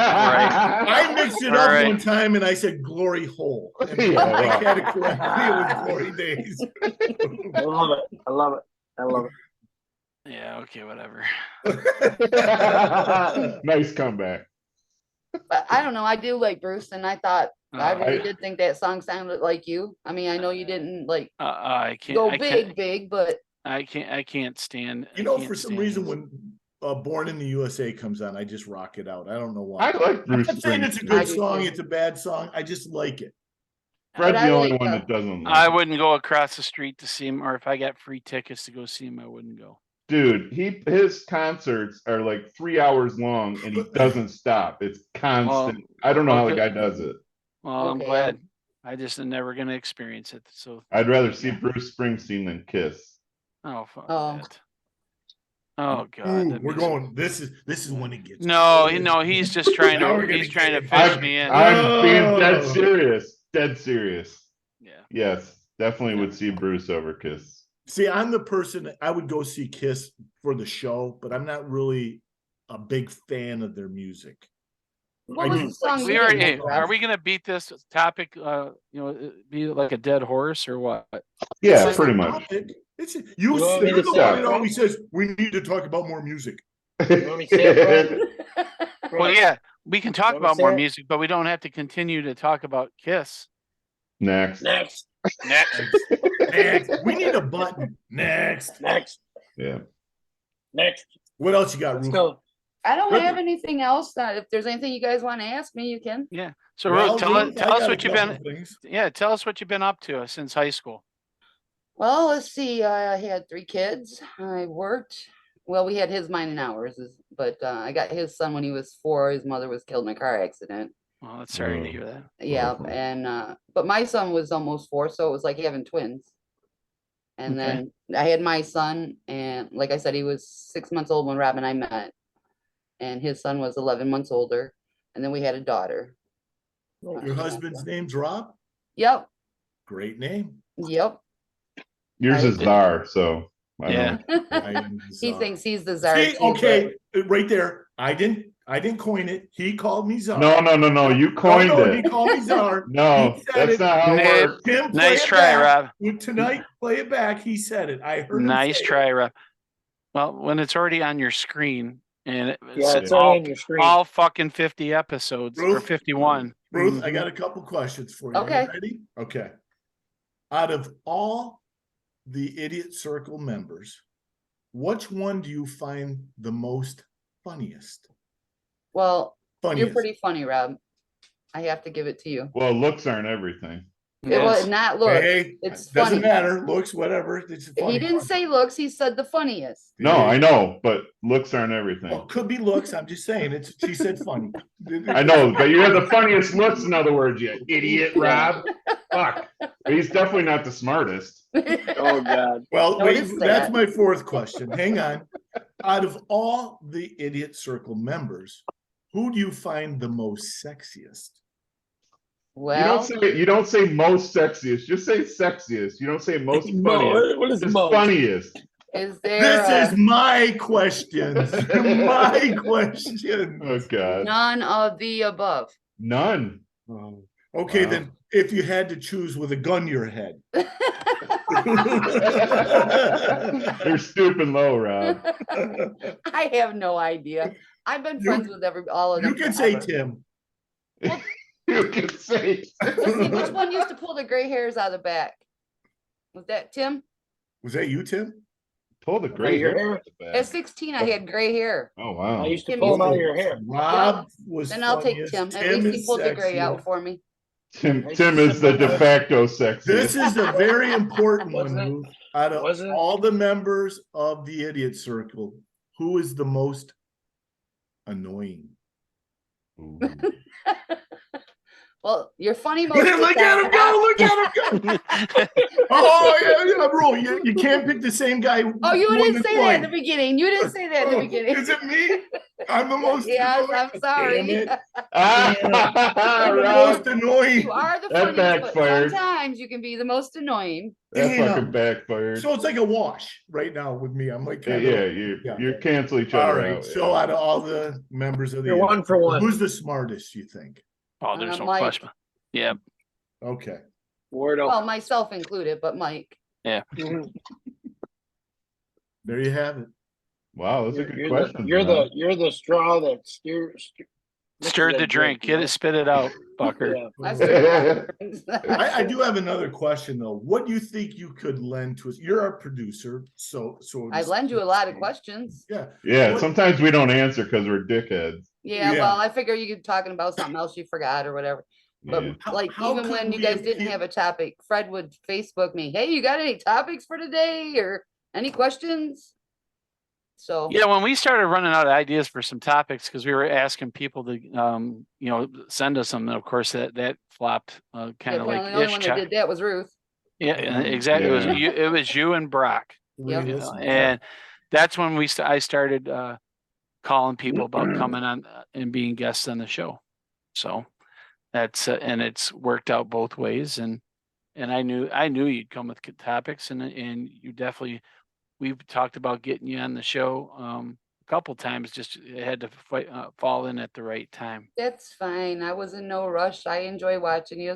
I mixed it All up right. one time and I said Glory Hole. And Yeah, Mike well. had to correct me. It was Glory Days. I love it. I love it. I love it. Yeah, okay, whatever. Nice comeback. But I don't know. I do like Bruce, and I thought I Uh, really did think that song sounded like you. I mean, I know you didn't like I can't. go I big, can't. but I can't stand. You I know, can't for some stand reason, him. when Born in the USA comes on, I just rock it out. I don't know I why. like I'm Bruce not saying it's a Springsteen. good I do song, too. it's a bad song. I just like it. Fred's But I the only like one that doesn't like I it. wouldn't go across the street to see him, or if I got free tickets to go see him, I wouldn't go. Dude, his concerts are like 3 hours long and he doesn't stop. It's constant. I don't know how the guy does it. Well, I'm Okay, glad. I just am never gonna experience it. So I'd rather see Yeah. Bruce Springsteen than Kiss. oh fuck Oh. that. Oh God. Ooh, that'd we're be so- going. This is when it gets. No, good. no, he's just trying Now we're to gonna he's trying to get fish I'm, me in. I'm being dead Oh. serious. Dead serious. Yeah. Yes, definitely would see Bruce over Kiss. See, I'm the person I would go see Kiss for the show, but I'm not really a big fan of their music. What was the song We you already, didn't hey, like, are Rob? we gonna beat this topic? Be like a dead horse or what? Yeah, It's pretty a much. topic. You want me You're to the say one it, that Fred? always says we need to talk about more music. You want me to say it, Fred? Well, yeah, we can talk Want me to about say more it? music, but we don't have to continue to talk about Kiss. Next. Next, Next. Next, we need a button. Next. next, Yeah. next. What else you got, Let's Ruth? go. I don't Good. have anything else. If there's anything you guys want to ask me, you can. Yeah. So Well, Ruth, tell Ruth, I us got a what you've couple been. things. Yeah, tell us what you've been up to since high school. Well, let's see. I had 3 kids. I worked. Well, we had his, mine, and ours. But I got his son when he was 4. His mother was killed in a car accident. Well, that's sorry to Oh. hear that. Yeah, Awful. and but my son was almost 4, so it was like having twins. And Okay. then I had my son, and like I said, he was 6 months old when Rob and I met, and his son was 11 months older, and then we had a daughter. Your husband's name's Rob? Yep, Great name. yep. Yours I- is Czar, so I Yeah. know. I am He Czar. thinks he's the czar. See, too, but- okay, right there. I didn't coin it. He called me Czar. No. You coined no, it. he called me Czar. No, He said that's it. not how it Hey, works. Tim, play Nice it try, back. Rob. With tonight, play it back. He said it. I heard him Nice say it. try, Rob. Well, when it's already on your screen and Yeah, it's all, already on your screen. all fucking 50 episodes or Ruth? 51. Ruth, I got a couple questions for you. Okay. You ready? Okay. Out of all the Idiot Circle members, which one do you find the most funniest? Well, you're Funniest. pretty funny, Rob. I have to give it to you. Well, looks aren't everything. It was Yes. not look. Hey, It's doesn't funny. matter. Looks, whatever. It's funny. He didn't say looks. He said the funniest. No, I know, but looks aren't everything. Well, could be looks. I'm just saying. She said funny. I know, but you have the funniest looks, in other words, you idiot, Rob. Fuck. But he's definitely not the smartest. Oh God. Well, wait, Notice that's that. my fourth question. Hang on. Out of all the Idiot Circle members, who do you find the most sexiest? Well, You don't say most sexiest, just say sexiest. You don't say most funniest. What is Just most? funniest. is there This is my questions. My question. Oh God. none of the above? None. Okay, Wow. then if you had to choose with a gun to your head. You're stooping low, Rob. I have no idea. I've been You- friends with all of them. You can say forever. Tim. You can say. Let's see, which one used to pull the gray hairs out of the back? Was that Tim? Was that you, Tim? Pull the gray Your hair. hair? out the back. At 16, I had gray hair. Oh I wow. used to Tim pull them used out to- of your hair. Rob was Then I'll take funniest. Tim. At least he is pulled the gray sexiest. out for me. Tim is the de facto sexiest. This is a very important one, Wasn't it? Ruth. Out of Wasn't it? all the members of the Idiot Circle, who is the most annoying? Ooh. Well, you're funny most Look of the at time. him go! Look at him go! Oh, yeah, bro, you can't pick the same guy. Oh, you one didn't to say that in the play. beginning. You didn't say that in the Oh, beginning. Is it me? I'm the most Yes, annoying. I'm sorry. Damn it. Ah, I'm the Rob, most annoying. You are the That funniest, but backfired. sometimes you can be the most annoying. that Damn. fucking backfired. So it's like a wash right now with me. I'm like, Yeah, kind of. yeah, Yeah. you cancel each All other right. out. So yeah. out of all the members of the You're Idiot one for Circle, one. who's the smartest, you think? Oh, there's no Mike. question. Yeah. Okay. Word Well, up. myself included, but Mike. Mhm. There you have it. Wow, those are good You're questions. you're Rob. the straw that Stirred the drink. Get it, spit it out, fucker. Yeah. That's true. I do have another question though. What do you think you could lend to us? You're our producer, so I lend you a lot of questions. Yeah. Yeah, What- sometimes we don't answer because we're dickheads. Yeah, Yeah. well, I figure you could talking about something else you forgot or whatever. But Yeah. like How even could when you we guys didn't appeal- have a topic, Fred would Facebook me, "Hey, you got any topics for today or any questions?" So Yeah, when we started running out of ideas for some topics, because we were asking people to, send us some, and of course that flopped, kind yeah, of like apparently the only ish. one that did that was Ruth. Yeah, exactly. Yeah. It was you and Brock. We Yep. You know, listened. and that's when I started calling people about coming on and being guests on the show. So that's and it's worked out both ways, and I knew you'd come with good topics, and you definitely, we've talked about getting you on the show a couple times, just it had to fall in at the right time. That's fine. I was in no rush. I enjoy watching you,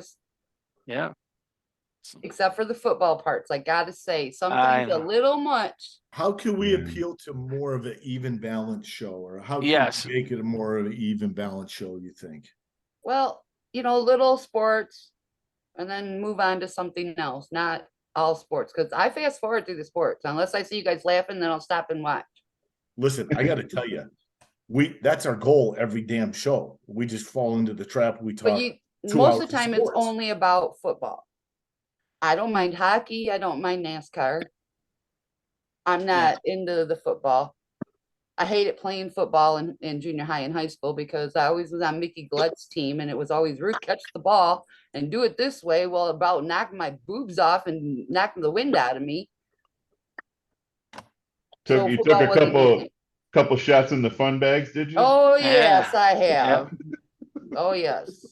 Yeah. So, except for the football parts. I gotta say, I sometimes a know. little much. How can we Yeah. appeal to more of an even balance show, or how can Yes. we make it a more of an even balance show, you think? Well, little sports, and then move on to something else, not all sports. Because I fast forward through the sports. Unless I see you guys laughing, then I'll stop and watch. Listen, I got to tell you, that's our goal every damn show. We just fall into the trap. We But talk. 2 most hours of the of time, it's sports. only about football. I don't mind hockey. I don't mind NASCAR. I'm not into the football. I hated playing football in junior high and high school because I always was on Mickey Glutt's team, and it was always Ruth, catch the ball and do it this way. Well, about knocking my boobs off and knocking the wind out of me. So You took football a wasn't hitting it. couple shots in the fun bags, did you? Oh yes, Yeah. I have. Oh yes.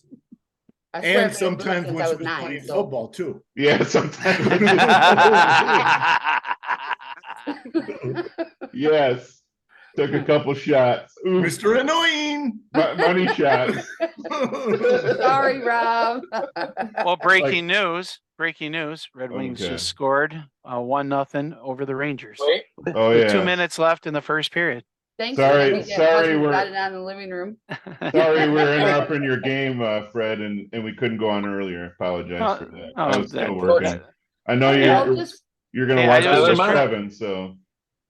I swear And I've had a book sometimes since when I she was was 9. playing So football too. Yeah, sometimes. Yes. Took a couple shots. Ooh, Mr. Annoying. money shots. sorry, Rob. Well, breaking news. Red Wings Okay. just scored 1-0 over the Rangers. Wait, Oh With yeah. 2 minutes left in the first period. Thanks. Sorry, for that. sorry, We we're- got it on in the living room. Sorry, we're interrupting your game, Fred, and we couldn't go on earlier. Apologize for that. I was still working. I know Yeah, you're gonna Hey, watch I was this just with trying- Kevin, so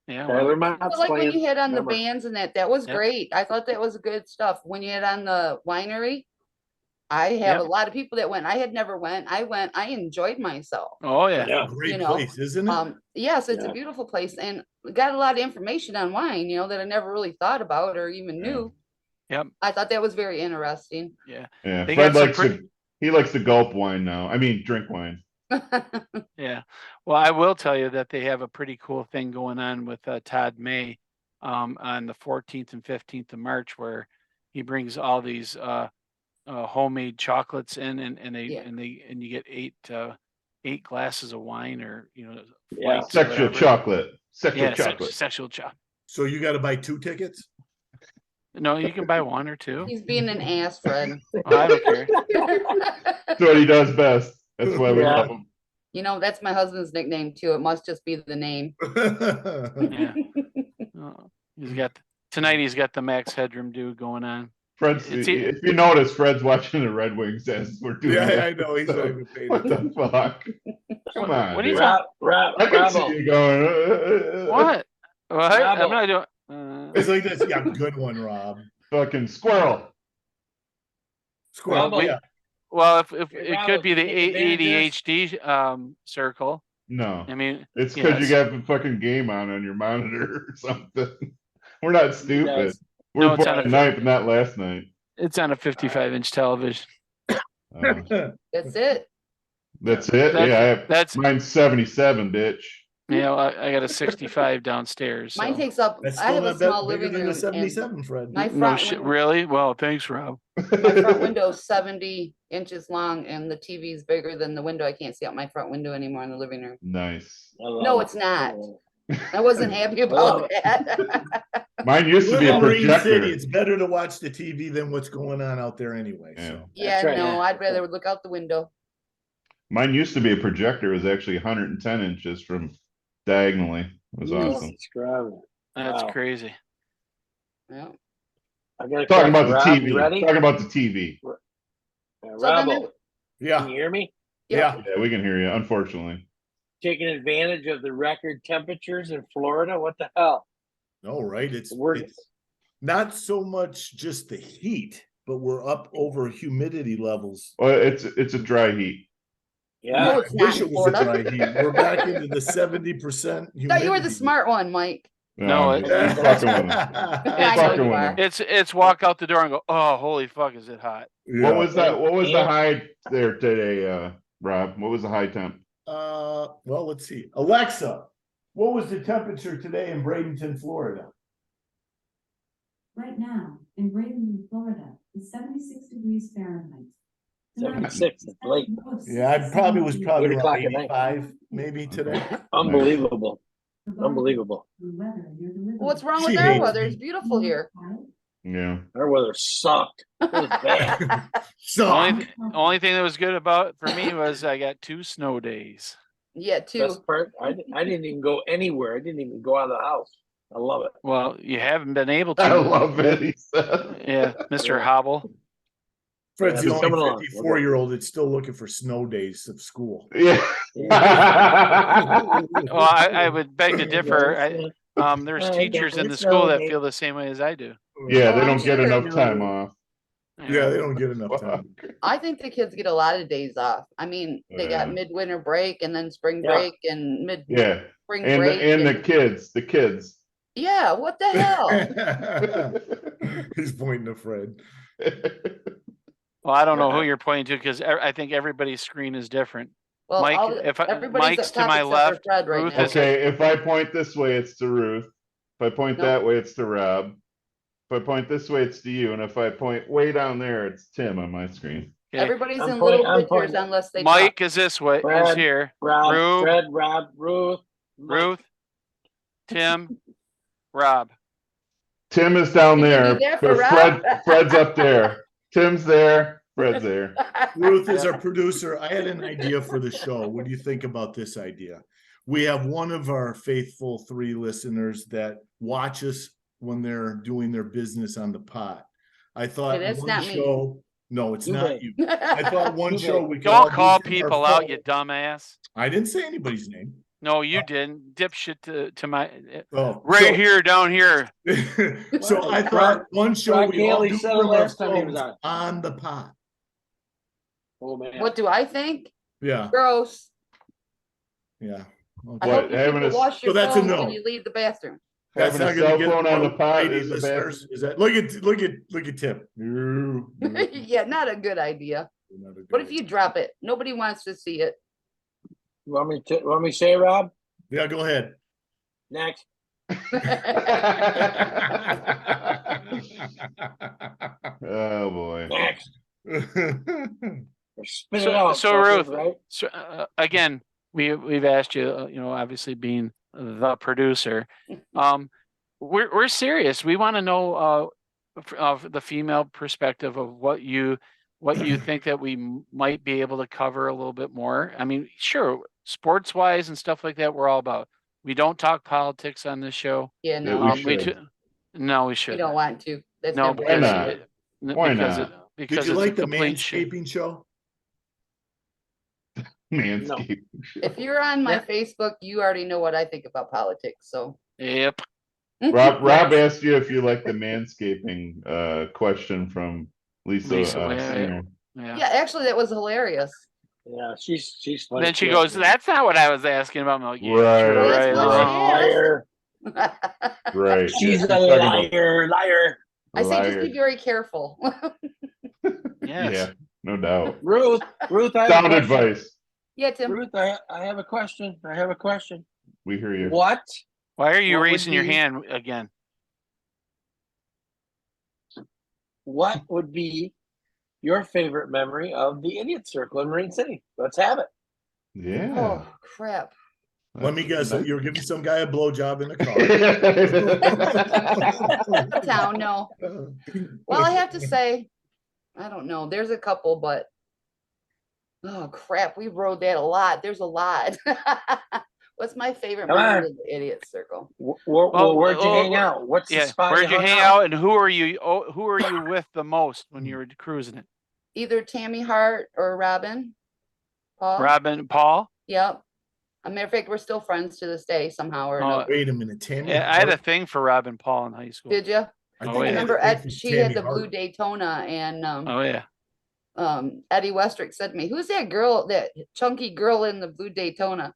Yeah, Tyler well, I Mott's like when playing. you hit on the Remember. bands and that was Yep. great. I thought that was good stuff. When you hit on the winery, I have Yep. a lot of people that went. I had never went. I enjoyed myself. oh yeah. Yeah. Great You know, place, isn't it? Yes, it's Yeah. a beautiful place, and we got a lot of information on wine, that I never really thought about or even Yeah. knew. Yep. I thought that was very interesting. Yeah. yeah. They Fred got some likes to gulp wine now. I mean, drink wine. Yeah. Well, I will tell you that they have a pretty cool thing going on with Todd May on the 14th and 15th of March, where he brings all these homemade chocolates in, and you get eight glasses of wine, or Yeah. flights or Sexual whatever. chocolate. Sexual Yeah, chocolate. sexual chocolate. So you got to buy 2 tickets. No, you can buy one or two. He's being an ass, Fred. Oh, I don't care. That's what he does best. That's why we Yeah. love him. That's my husband's nickname too. It must just be the name. Yeah. He's got the Max Headroom dude going on. Fred's, It's- if you notice, Fred's watching the Red Wings as we're doing Yeah, this. I know. He's not even paying What the fuck? Come on. What are you dude. talking? I can see Bravo. you going. What? What? I'm Bravo. not doing. It's like this. Yeah, good one, Rob. Fucking squirrel. Squirrel. Bravo. Yeah. Well, if Hey, it Rob, could be the take advantage ADHD circle. No. I mean, It's because you yes. got the fucking game on your monitor or something. We're not stupid. guys- We're No, it's born on at a- night, but not last night. It's on a 55-inch television. That's it. That's it. That's- Yeah, That's mine's 77, bitch. I got a 65 downstairs. Mine so. takes up. That's I have still a not that small bigger living than room. the and 77, Fred. My No front shit, window, really? Well, thanks, Rob. my front window is 70 inches long, and the TV is bigger than the window. I can't see out my front window anymore in the living room. Nice. I love No, it. it's not. Oh. I wasn't happy love about that. Mine used to Live be a in Marine projector. City. It's better to watch the TV than what's going on out there anyway. Yeah. So Yeah, That's right. no, Yeah. I'd rather look out the window. Mine used to be a projector. It was actually 110 inches from diagonally. It was Nice. awesome. Scrub. That's Wow. crazy. Yeah. I got a Talking question, about the Rob. TV. You ready? Talking about the TV. So then Robo, yeah, can you hear me? yeah. Yeah, we can hear you. Unfortunately, Taking advantage of the record temperatures in Florida? What the hell? No, right. It's We're- not so much just the heat, but we're up over humidity levels. well, it's a dry heat. Yeah. No, I it's not wish in it was a Florida. dry heat. We're back into the 70% humidity. Thought you were the smart one, Mike. No, you're fucking with him. I know fucking you with are. him. It's walk out the door and go, oh, holy fuck, is it hot? What was that? What was the And- high there today, Rob? What was the high temp? Well, let's see. Alexa, What was the temperature today in Bradenton, Florida? Right now, in Bradenton, Florida, is 76 degrees Fahrenheit. Tonight, 76, it's late. Yeah, I probably was 67 probably 8 around o'clock at night. 85 maybe today. Unbelievable. degrees. Unbelievable. The weather near the river. What's wrong She with our hates weather? me. It's beautiful here. Yeah. Our weather sucked. It was bad. Suck. Only thing that was good about for me was I got 2 snow days. Yeah, too. Best part, I didn't even go anywhere. I didn't even go out of the house. I love it. Well, you haven't been able to. I love it, he said. Yeah, Mr. Yeah. Hobble. Fred's Yeah, the it's coming only along. 54-year-old that's still looking for snow days of school. Yeah. Well, I would beg to differ. There's I teachers got in the a school snow that day. feel the same way as I do. Yeah, Oh, they I'm don't get sure. enough time off. Yeah, they don't get enough time. I think the kids get a lot of days off. I mean, they got Yeah. midwinter break and then spring Yeah. break and mid Yeah, spring and break. the kids. Yeah, what the hell? He's pointing to Fred. Well, I don't know who you're pointing to because I think everybody's screen is different. Well, Mike, all, if everybody's Mike's up to top my except for left, Fred right Ruth now. is Okay, if I point this way, it's to Ruth. If I point Nope. that way, it's to Rob. If I point this way, it's to you. And if I point way down there, it's Tim on my screen. okay. Everybody's I'm in pointing- little I'm pictures pointing. unless they Mike is this way, is Fred, here. Rob, Ruth, Fred, Rob, Ruth, Mike. Ruth, Tim, Rob. Tim is down You can there, do that for but Rob? Fred's up there. Tim's there, Fred's there. Ruth is our producer. I had an idea for the show. What do you think about this idea? We have one of our faithful 3 listeners that watch us when they're doing their business on the pot. I thought Okay, that's one not me. show. No, it's Too not bad. you. I thought one Too show bad. we could all Don't do call from our people out, you phone. dumbass. I didn't say anybody's name. No, you didn't. Dipshit to my Oh, right here, down here. So I thought one show Rod we all Gailey do said it from our last time he was phones on the pot. Oh man. What do I think? Yeah, Gross. yeah. I Okay. hope you having people a- wash your so that's a phone no. when you leave the bathroom. That's Having not a gonna cell get phone on the more pot lady is a bad. listeners. Is that look at Tim? No, no, Yeah, not a good idea. not a good What if you idea. drop it? Nobody wants to see it. You want me to say, Rob? Yeah, go ahead. Next. Oh boy. Next. Or spit it out. So suckers, Ruth, right? so, again, we've asked you, obviously being the producer, we're serious. We want to know of the female perspective of what you think that we might be able to cover a little bit more. I mean, sure, sports wise and stuff like that, we're all about. We don't talk politics on this show. Yeah, Yeah, no, we we, should. No, we we should. don't want to. That's No, never Why because not? it- Why because not? it- because Did you it's like a the complete shit. manscaping show? Manscaped. If you're on my Yeah. Facebook, you already know what I think about politics. So Yep. Rob asked you if you like the manscaping question from Lisa, Lisa, yeah, Singer. Yeah. yeah, actually, that was hilarious. Yeah, she's funny. Then she too. goes, "That's not what I was asking about." I'm like, yeah, Right. you're Well, that's right. what she uh-huh. is. Liar. Right. She's yeah, a talking about liar. I say just liar. be very careful. Yes. Yeah, no doubt. Ruth, I have a Sound question. advice. Yeah, Tim. Ruth, I have a question. We hear you. What? Why are you What would raising your be- hand again? What would be your favorite memory of the Idiot Circle in Marine City? Let's have it. Yeah. Oh crap! Let me guess. You're giving some guy a blowjob in the car. Town, no. Well, I have to say, I don't know. There's a couple, but oh crap, we rode that a lot. There's a lot. What's my favorite Come memory on. of the Idiot Circle? Where'd you hang out? What's the Yeah. spot? Where'd you hung hang out, and who are you? Oh, who are you with the most when you were cruising it? Either Tammy Hart or Robin. Paul. Robin, Paul. Yep. As a matter of fact, we're still friends to this day somehow or Oh, another. Wait a minute, Tammy. Yeah, I had a Hart? thing for Robin Paul in high school. Did you? I Oh, think yeah. I had Remember, a thing for she had Tammy the blue Hart. Daytona, and Oh yeah. Eddie Westrick said to me, "Who's that girl, that chunky girl in the blue Daytona?"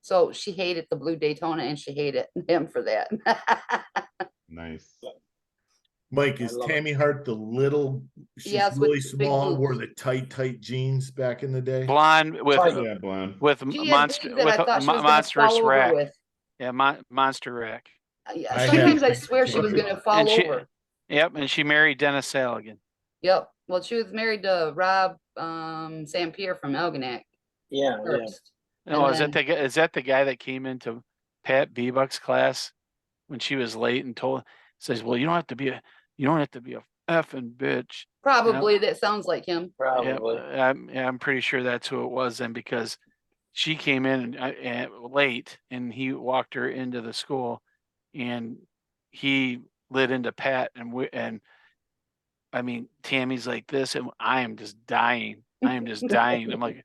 So she hated the blue Daytona, and she hated him for that. Nice. Mike, I is love it. Tammy Hart the little? She's Yes, with really the big small. Wore boobs. the tight jeans back in the day. Blonde with Tiger. Yeah, blonde. with She had monster boobs that with I thought a she was gonna monstrous fall over rack. with. Yeah, Monster Wreck. Yeah, I sometimes have- I swear she was gonna fall And she- over. Yep, and she married Dennis Saligan. Yep. Well, she was married to Rob St. Pierre from Elginak Yeah, yeah. first. No, And is that the guy that came into Pat Bebuck's class when she was late and says, "Well, you don't have to be a effing bitch." Probably that sounds like him. Probably. I'm pretty sure that's who it was then, because she came in and late, and he walked her into the school, and he lit into Pat, and I mean, Tammy's like this, and I am just dying. I am just dying. Like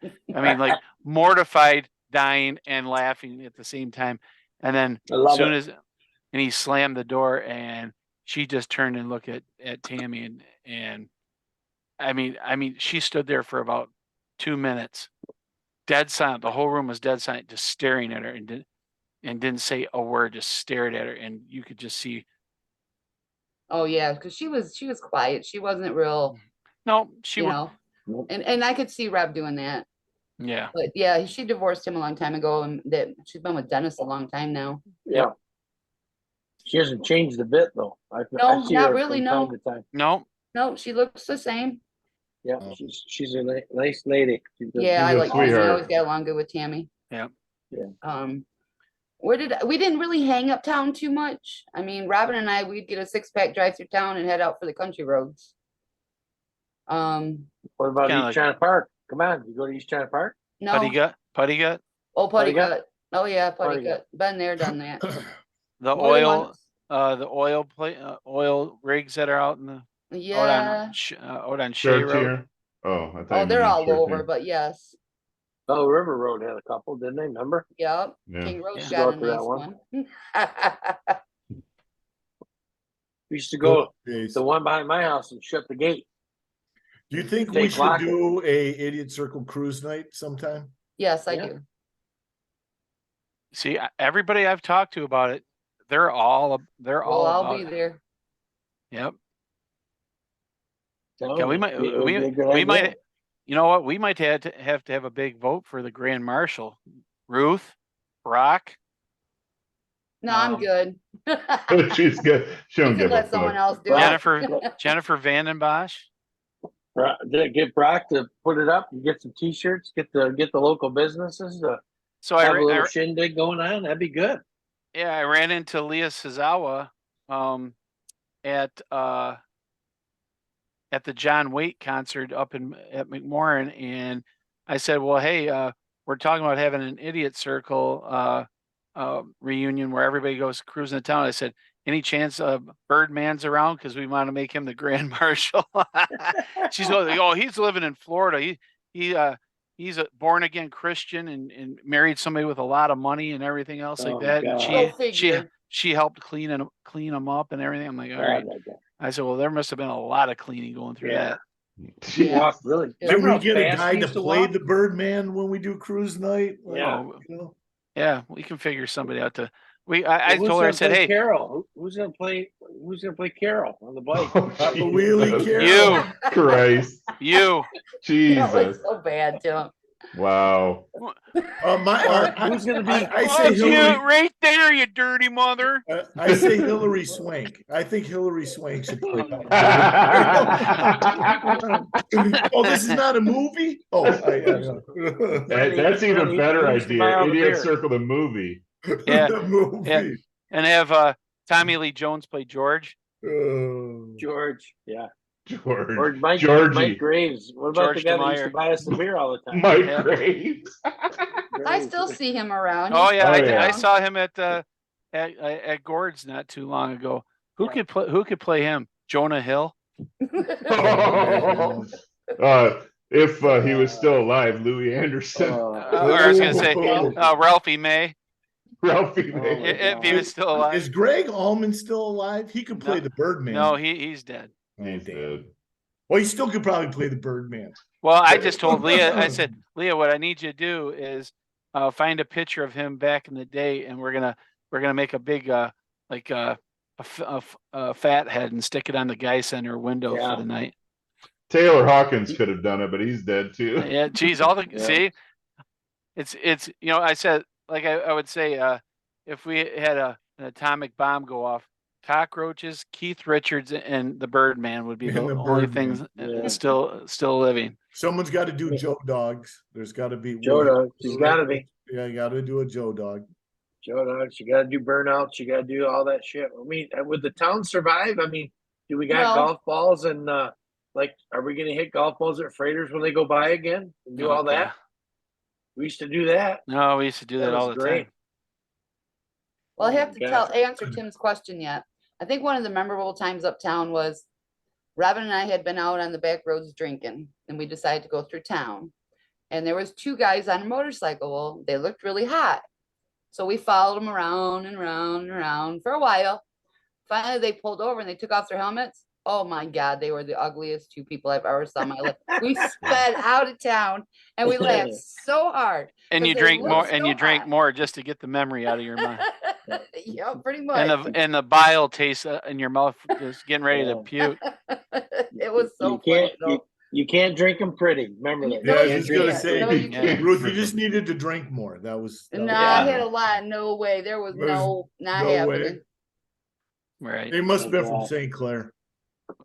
mortified, dying, and laughing at the same time. And then I love and he slammed the door, and she just turned and looked at Tammy, and I mean, she stood there for about 2 minutes, dead silent. The whole room was dead silent, just staring at her, and didn't say a word, just stared at her, and you could just see. Oh yeah, because she was quiet. She wasn't real, No, she you was. know. And I could see Rob doing that. Yeah. But yeah, she divorced him a long time ago, and that she's been with Dennis a long time now. Yeah. She hasn't changed a bit though. No, see not her really, from no. time to time. No, She looks the same. Yeah, Oh. she's a nice lady. Yeah, I a like Tammy. I sweetheart. always got along good with Tammy. Yeah. Yeah. We didn't really hang uptown too much. I mean, Robin and I, we'd get a 6-pack, drive through town, and head out for the country roads. What about Kinda East like- China Park? Come on, you go to East China Park? No. Putty gut. Oh, Putty Putty Gut? Gut. Oh yeah, Putty Putty Gut. Been there, done that. The More than oil, once. oil rigs that are out in the Yeah. out on Shea Road. Chartier. Oh, I thought Oh, you they're meant all Chartier. over, but yes. Oh, River Road had a couple, didn't they? Remember? Yep. Yeah. King Road's Yeah. got a Go to that nice one. one. We used to go Days. the one behind my house and shut the gate. Do you think we Take should Lockett. do a Idiot Circle cruise night sometime? Yes, I Yeah. do. See, everybody I've talked to about it, they're all Well, I'll about be it. there. Yep. No, Yeah, we might, it would be a good we idea. might, you know what? We might have to have a big vote for the Grand Marshal. Ruth, Brock. No, I'm Um, good. She's good. She You don't can give a let someone fuck. else do Jennifer Vandenbosch. Get Brock to put it up and get some T-shirts. Get the local businesses to So have a little shindig going on. That'd be good. I ran into Leah Sazawa at the John Waite concert up at McMorran, and I said, "Well, hey, we're talking about having an Idiot Circle reunion where everybody goes cruising the town." I said, "Any chance Birdman's around? Because we want to make him the Grand Marshal." She's going, "Oh, he's living in Florida. He's a born again Christian and married somebody with a lot of money and everything else like Oh, that." God. And Go figure. she helped clean him up and everything. I'm like, all right. I said, well, there must have been a lot of cleaning going through Yeah. that. She Yeah. walked really. Can Remember we how get a fast guy she to used play walk? the Birdman when we do cruise night? Like, Yeah. you know? Yeah, we can figure somebody out to. I Well, who's told her, I gonna said, play hey, Carol? Who's gonna play Carol on the bike? Oh, Papa Wheelie Jesus Carol. Christ. you. That was Jesus. so bad, Tim. Wow. Who's gonna be- I Fuck say you, Hillary. right there, you dirty mother. I say Hillary Swank. I think Hillary Swank should play. Oh, this is not a movie. Oh, That's even better He used to buy idea. all the Idiot beer. Circle the movie. Yeah. the movie. Yeah. And have Tommy Lee Jones play George. Oh. George, yeah. George. Or Mike Georgie. Graves. What about George the guy that used to DeMeyer. buy us the beer all the time? Mike Yeah. Graves. I still see him around. Oh He's yeah, Oh, yeah. I saw him at Gord's not too long ago. Who could play him? Jonah Hill. If he was still alive, Louis Anderson. Or I was gonna say Ralphie May. Ralphie Oh, May. my If he God. was still alive. Is Greg Allman still alive? He could play No. the Birdman. No, he's dead. Oh, He's damn. dead. Well, he still could probably play the Birdman. Well, I just told Leah, I said, Leah, what I need you to do is find a picture of him back in the day, and we're gonna make a big like a fat head and stick it on the Guy Center window Yeah. for the night. Taylor Hawkins could have done it, but he's dead too. Yeah, geez, all the Yeah. see, it's I said, like I would say, if we had an atomic bomb go off, cockroaches, Keith Richards, and the Birdman would be the And the only Birdman, things yeah. still living. Someone's got to do Joe Dogs. There's got to be Joe Dog, she's got to be. Yeah, you got to do a Joe Dog. Joe Dogs, you got to do burnouts. You got to do all that shit. I mean, would the town survive? I mean, do we got No. golf balls and like, are we going to hit golf balls at freighters when they go by again and do all Okay. that? We used to do that. No, we used to do that was all the great. time. Well, I Oh have my to God. answer Tim's question yet. I think one of the memorable times uptown was Robin and I had been out on the back roads drinking, and we decided to go through town. And there was two guys on a motorcycle. Well, they looked really hot. So we followed them around and around and around for a while. Finally, they pulled over and they took off their helmets. Oh my God, they were the ugliest two people I've ever saw in my life. We sped out of town and we laughed so hard. And 'cause you they drink look more, and so you drink hot. more just to get the memory out of your mind, Yeah, pretty much. and the bile taste in your mouth, just getting ready to Yeah. puke. It was so You can't, funny. though. you can't drink them pretty. Remember that. Yeah, I No, was you just gonna can't. say, No, you Yeah. can't. Ruth, you just needed to drink more. That was No, Yeah. I had a lot. No way. There was There's not no way. happening. Right. They must have been from Yeah. St. Clair.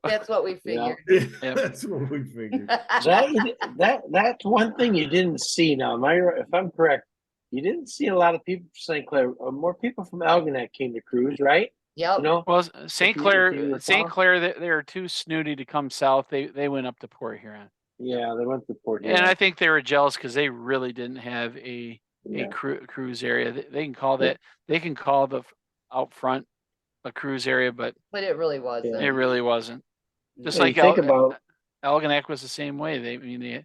That's what we figured. Yep. That's what we figured. That's one thing you didn't see. Now, am I right? If I'm correct, you didn't see a lot of people from St. Clair. More people from Algonac came to cruise, right? Yep. You know, Well, St. you Clair, recall. they were too snooty to come south. They went up to Port Huron, yeah, they went to Port and I Huron. think they were jealous because they really didn't have a Yeah. cruise area. They can call that. They can call the out front a cruise area, but But it really wasn't. it really wasn't. Just Yeah, like you think about Algonac was the same way. They yeah,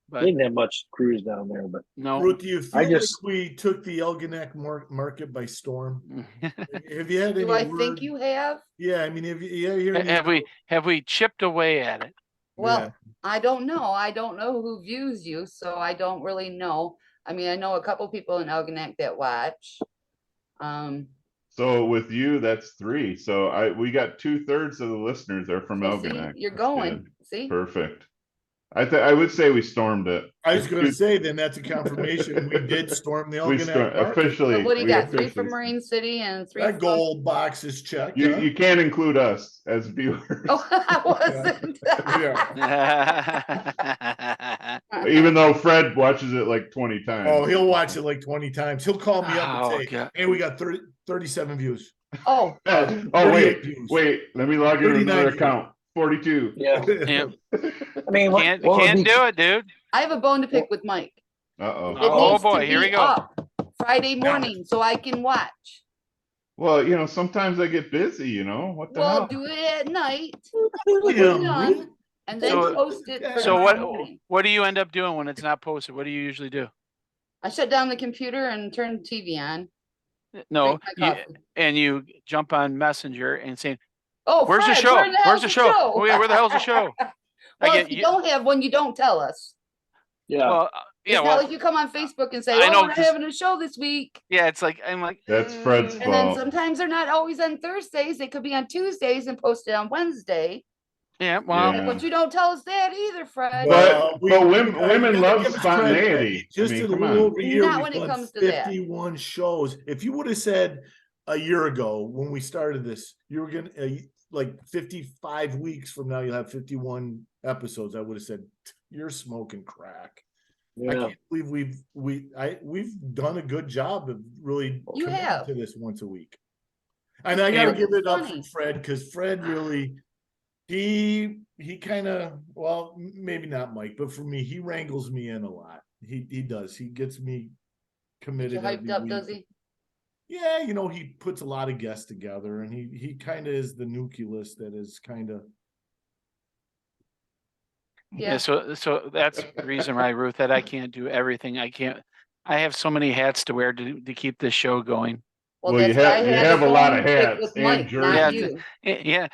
but they didn't have much cruise down there, but no. Ruth, do you feel I just- like we took the Algonac market by storm? Have you had any Do I word? think you have? Yeah, I mean, have you heard any- have we chipped away at it? Well, Yeah. I don't know. I don't know who views you, so I don't really know. I mean, I know a couple people in Algonac that watch. So with you, that's 3. So we got 2/3 of the listeners are from So see, Algonac. you're That's going. good. See? Perfect. I would say we stormed it. I was going to say, then that's a confirmation. We did storm the We Algonac market. officially. So what do you we got? 3 officially from Marine City and 3 That from. gold box is checked. You huh? you can't include us as viewers, Oh, I wasn't. Yeah. even though Fred watches it like 20 times. Oh, he'll watch it like 20 times. He'll call me up Oh, and say, God. "Hey, we got 37 views." Oh, Oh 38 views. wait. Let me log into 39 another views. account. 42. yeah. Yeah. I mean, Can't do it, dude. I have a bone to pick with Mike. Uh-oh. It Oh, needs to boy, here be we go. up Friday morning so I can watch. Well, sometimes I get busy, what the Well, hell? do it at night, Yeah, done, and then So- post it. for So tomorrow morning. what do you end up doing when it's not posted? What do you usually do? I shut down the computer and turn the TV on. No, drink my coffee. and you jump on Messenger and say, Oh, "Where's the Fred, show? where the Where's hell's the show? Oh, yeah, where the hell's the show?" Well, I if you don't have one, you don't tell us. Yeah. Well, It's yeah, not well, like you come on Facebook and say, I "Oh, know, we're not 'cause- having a show this week." yeah, it's like I'm like That's Fred's And then fault. sometimes they're not always on Thursdays. They could be on Tuesdays and posted on Wednesday. Yeah, well, Yeah. But you don't tell us that either, Fred. But women you gotta love give us credit. spontaneity. Just I mean, in a come little on. over a year, Not we've when it done comes to that. 51 shows. If you would have said a year ago when we started this, you were going to like 55 weeks from now, you'll have 51 episodes. I would have said, "You're smoking crack." I Yeah. can't believe we've done a good job of really You committing have. to this once a week. And I got to And- give it up Funny. for Fred, because Fred really, he kind of, well, maybe not Mike, but for me, he wrangles me in a lot. He does. He gets me committed. You hyped every up, week. does he? Yeah, he puts a lot of guests together, and he kind of is the nucleus that is kind of. yeah. So that's the reason why, Ruth, that I can't do everything. I have so many hats to wear to keep this show going. Well, you that's why I have- you had have a phone lot of pick hats with and Mike, jerseys. not Yeah, you. Yeah,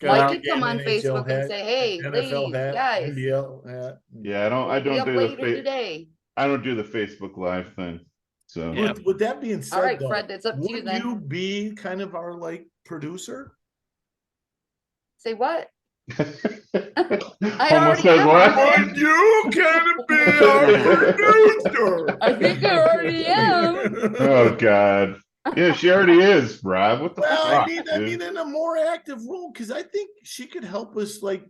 Mike got could come on an Facebook NHL and say, "Hey, NFL ladies, hat, guys, NBL hat. Yeah, I be don't up do later the today." I don't do the Facebook Live thing. So Yeah. With that being said, All right, though, Fred, that's up to you would then. you be kind of our producer? Say what? I Almost already said am. what? Are you gonna be our producer? I think I already am. Oh God. Yeah, she already is, Rob. What the Well, fuck? I dude? mean, in a more active role, because I think she could help us like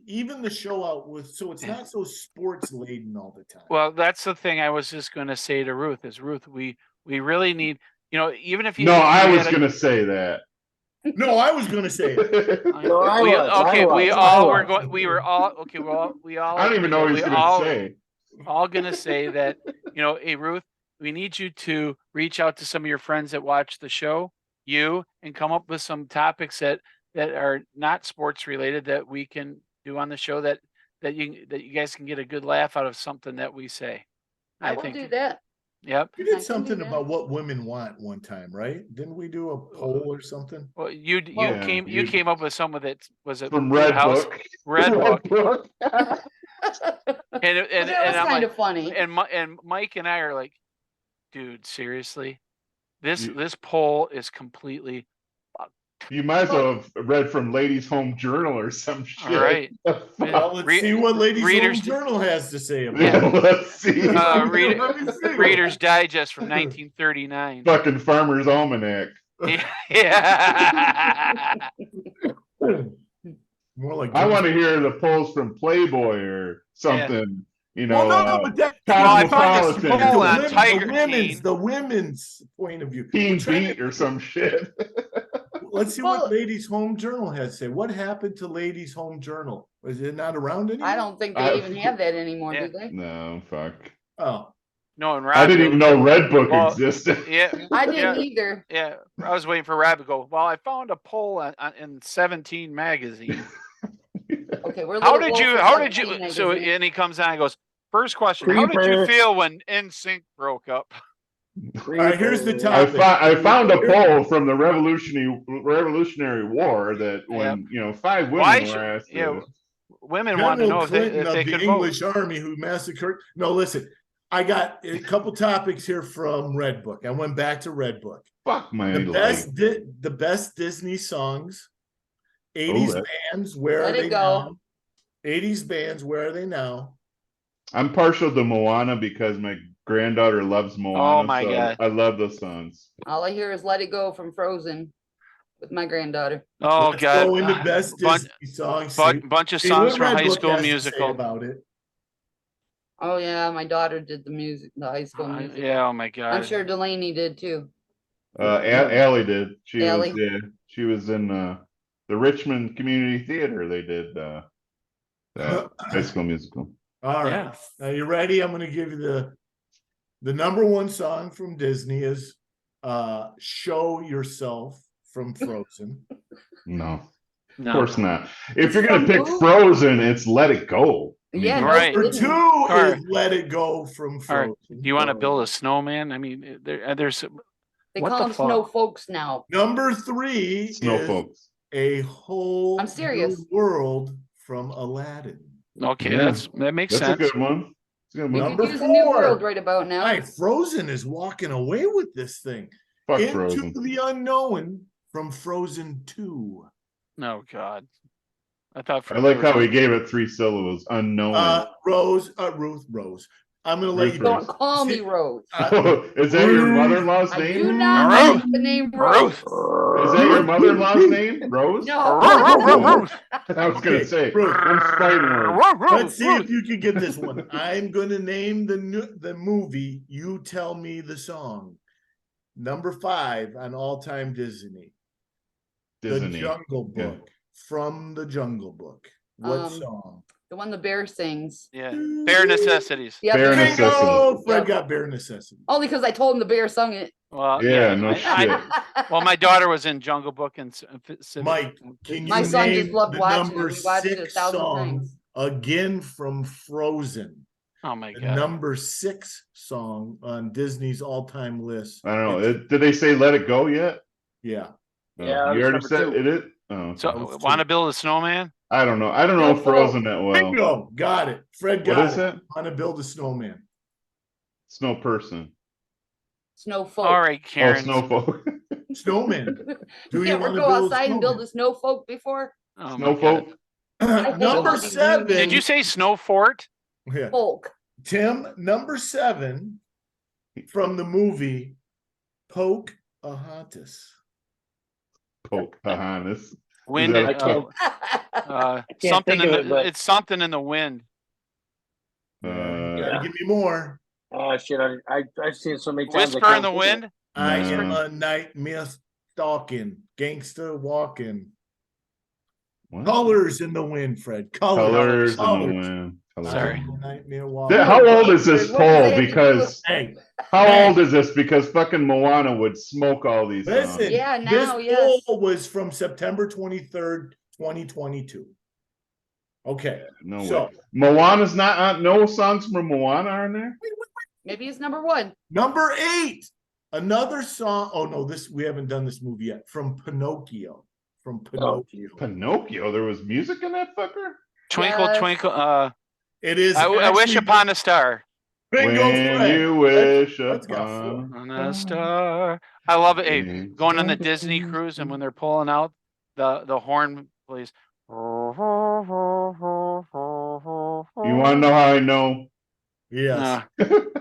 even the show out with, so it's not so sports laden all the time. Well, that's the thing I was just going to say to Ruth is Ruth, we really need, even if you. No, if I you was had a- gonna say that. No, I was gonna say it. No, I we, was, I okay, we was, all I were was. going. We were all okay. We all. I don't even agree know what that he's we gonna all, say. all gonna say that hey Ruth, we need you to reach out to some of your friends that watch the show, and come up with some topics that are not sports related that we can do on the show that you guys can get a good laugh out of something that we say. I will do that. Yep. You I can did do something that. about what women want one time, right? Didn't we do a poll or something? Well, you Well, came you- came up with some of it. Was it From House? Redbook. Redbook. But And that was I'm kind like, of funny. and Mike and I are like, dude, seriously, this You- poll is completely You might as well have read from Ladies Home Journal or some shit. all right. Well, let's Re- see what Ladies readers- Home Journal has to say about Yeah, it. let's see. Let me see. Reader's Digest from 1939. Fucking Farmer's Almanac. Yeah. More like I want to hear the polls from Playboy or something. Well, no, but that's I found this Cosmopolitan. poll on Tiger the women's point of view. Teen We're trying Beat or some shit. Let's see Well- what Ladies Home Journal has to say. What happened to Ladies Home Journal? Is it not around anymore? I don't think they I- even have that anymore, Yeah. do they? No, fuck. Oh, No, and I Rob, didn't even know Redbook Well, existed. yeah, I didn't yeah, either. yeah. I was waiting for Rob to go. Well, I found a poll in 17 magazine. Okay, we're. How Little did you? Wolf How of did you? Magazine. So, and he comes on and goes, first question, how did you Creeper. feel when NSYNC broke up? all right. Here's the I, topic. I found a poll from the Revolutionary War that when 5 women Why were should- asked. yeah, Women want to General know if Clinton they of the could English vote. Army who massacred. No, listen. I got a couple topics here from Redbook. I went back to Redbook. Fuck my The life. best Disney songs. 80s that- bands, where Let are it they go. now? 80s bands, where are they now? I'm partial to Moana because my granddaughter loves Moana. Oh my so God. I love those songs. All I hear is "Let It Go" from Frozen with my granddaughter. Oh Let's God, go into best Bunch- Disney songs. bunch of See songs what from High Redbook School has to say Musical. about it. Oh yeah, my daughter did the music, the High School Musical. Yeah, oh my God. I'm sure Delaney did too. Allie did. She Allie? was she was in the Richmond Community Theater. They did that High School Musical. All right. Yeah. Now you ready? I'm going to give you the number one song from Disney is "Show Yourself" from Frozen. No, No. of course not. If you're gonna Some pick movie. Frozen, it's Let It Go. I mean, Yeah, no Right. Number kidding. 2 right. is "Let It Go" from All Frozen. right. Do you want to build a snowman? I mean, there's They What call the them snow fuck? folks now. Number 3 Snow is folks. "A Whole I'm serious. New World" from Aladdin. okay. Yeah. That makes That's sense. a good one. It's a good They one. Number could use a new 4. world right about now. All right, Frozen is walking away with this thing. Fuck Into Frozen. the Unknown from Frozen 2. Oh God. I thought. I like how he gave it 3 syllables. Unknown. Ruth Rose. I'm gonna let Ruth you Rose. Don't call me See- Rose. Is that your mother-in-law's I do name? not Ruth. like the name Rose. Is that your mother-in-law's name? Rose? No. I was gonna Okay, say. Ruth. Them fighting words. Let's see if you can get this one. I'm gonna name the movie. You tell me the song. Number 5 on all-time Disney. The Disney. Jungle Yeah. Book. From the Jungle Book. What Um, song? The one the bear sings. Yeah. Bare necessities. Yep. Bare Bingo! Necessity. Fred Yep. got Bare Necessity. Only because I told him the bear sung it. Well, Yeah, no well, my daughter was in Jungle Book and Mike, can you My son just name loved the watching it. number We watched it 6 1,000 song times. again from Frozen? Oh my The God. number 6 song on Disney's all-time list. I don't know. It's- Did they say Let It Go yet? yeah. Oh, Yeah, you it's already number said 2. it is? Oh, So, That was want to two. build a snowman? I don't know. I don't know No, Frozen that well. Bingo! Got it. Fred What got is it. it? Want to build a snowman. Snow person. Snow folk. All right, Oh, Karen. snowfolk. Snowman. Do You you ever want to go build outside and build snowman? a snow folk before? Oh my God. Snowfolk. hate Number Bobby Lee. seven. Did you say Snow Fort? Yeah. Folk. Tim, number 7 from the movie Pocahontas. Pocahontas. Wind. that I can't- can't Something think in of it, but- it's something in the wind. You Uh, gotta give me more. Oh shit! I've seen it so many times. I Whisper in can't the think of it. wind. I No. am a nightmare stalking, gangster walking. what? Colors in the wind, Fred. Colors in the Colors. wind. Colors Sorry. in the I'm wind. a nightmare walking. How old is this What does that poll? have to do Because Hey, how Hey. old is this? Because fucking Moana would smoke all these songs. listen. Yeah, now, this yes. poll was from September 23rd, 2022. Okay. No So- way. Moana's not on. No songs from Moana are in there. Maybe it's number 1. Number 8. Another song. Oh no, we haven't done this movie yet. From Pinocchio. From Pinocchio. Pinocchio. There was music in that fucker. Twinkle, Yes. twinkle. It is. I wish actually- upon a star. Bingo, When Fred. you wish Fred's got upon. On a star. I love it. Hey, Yeah. going on the Disney cruise and when they're pulling out the horn plays. You want to know how I know? Yes.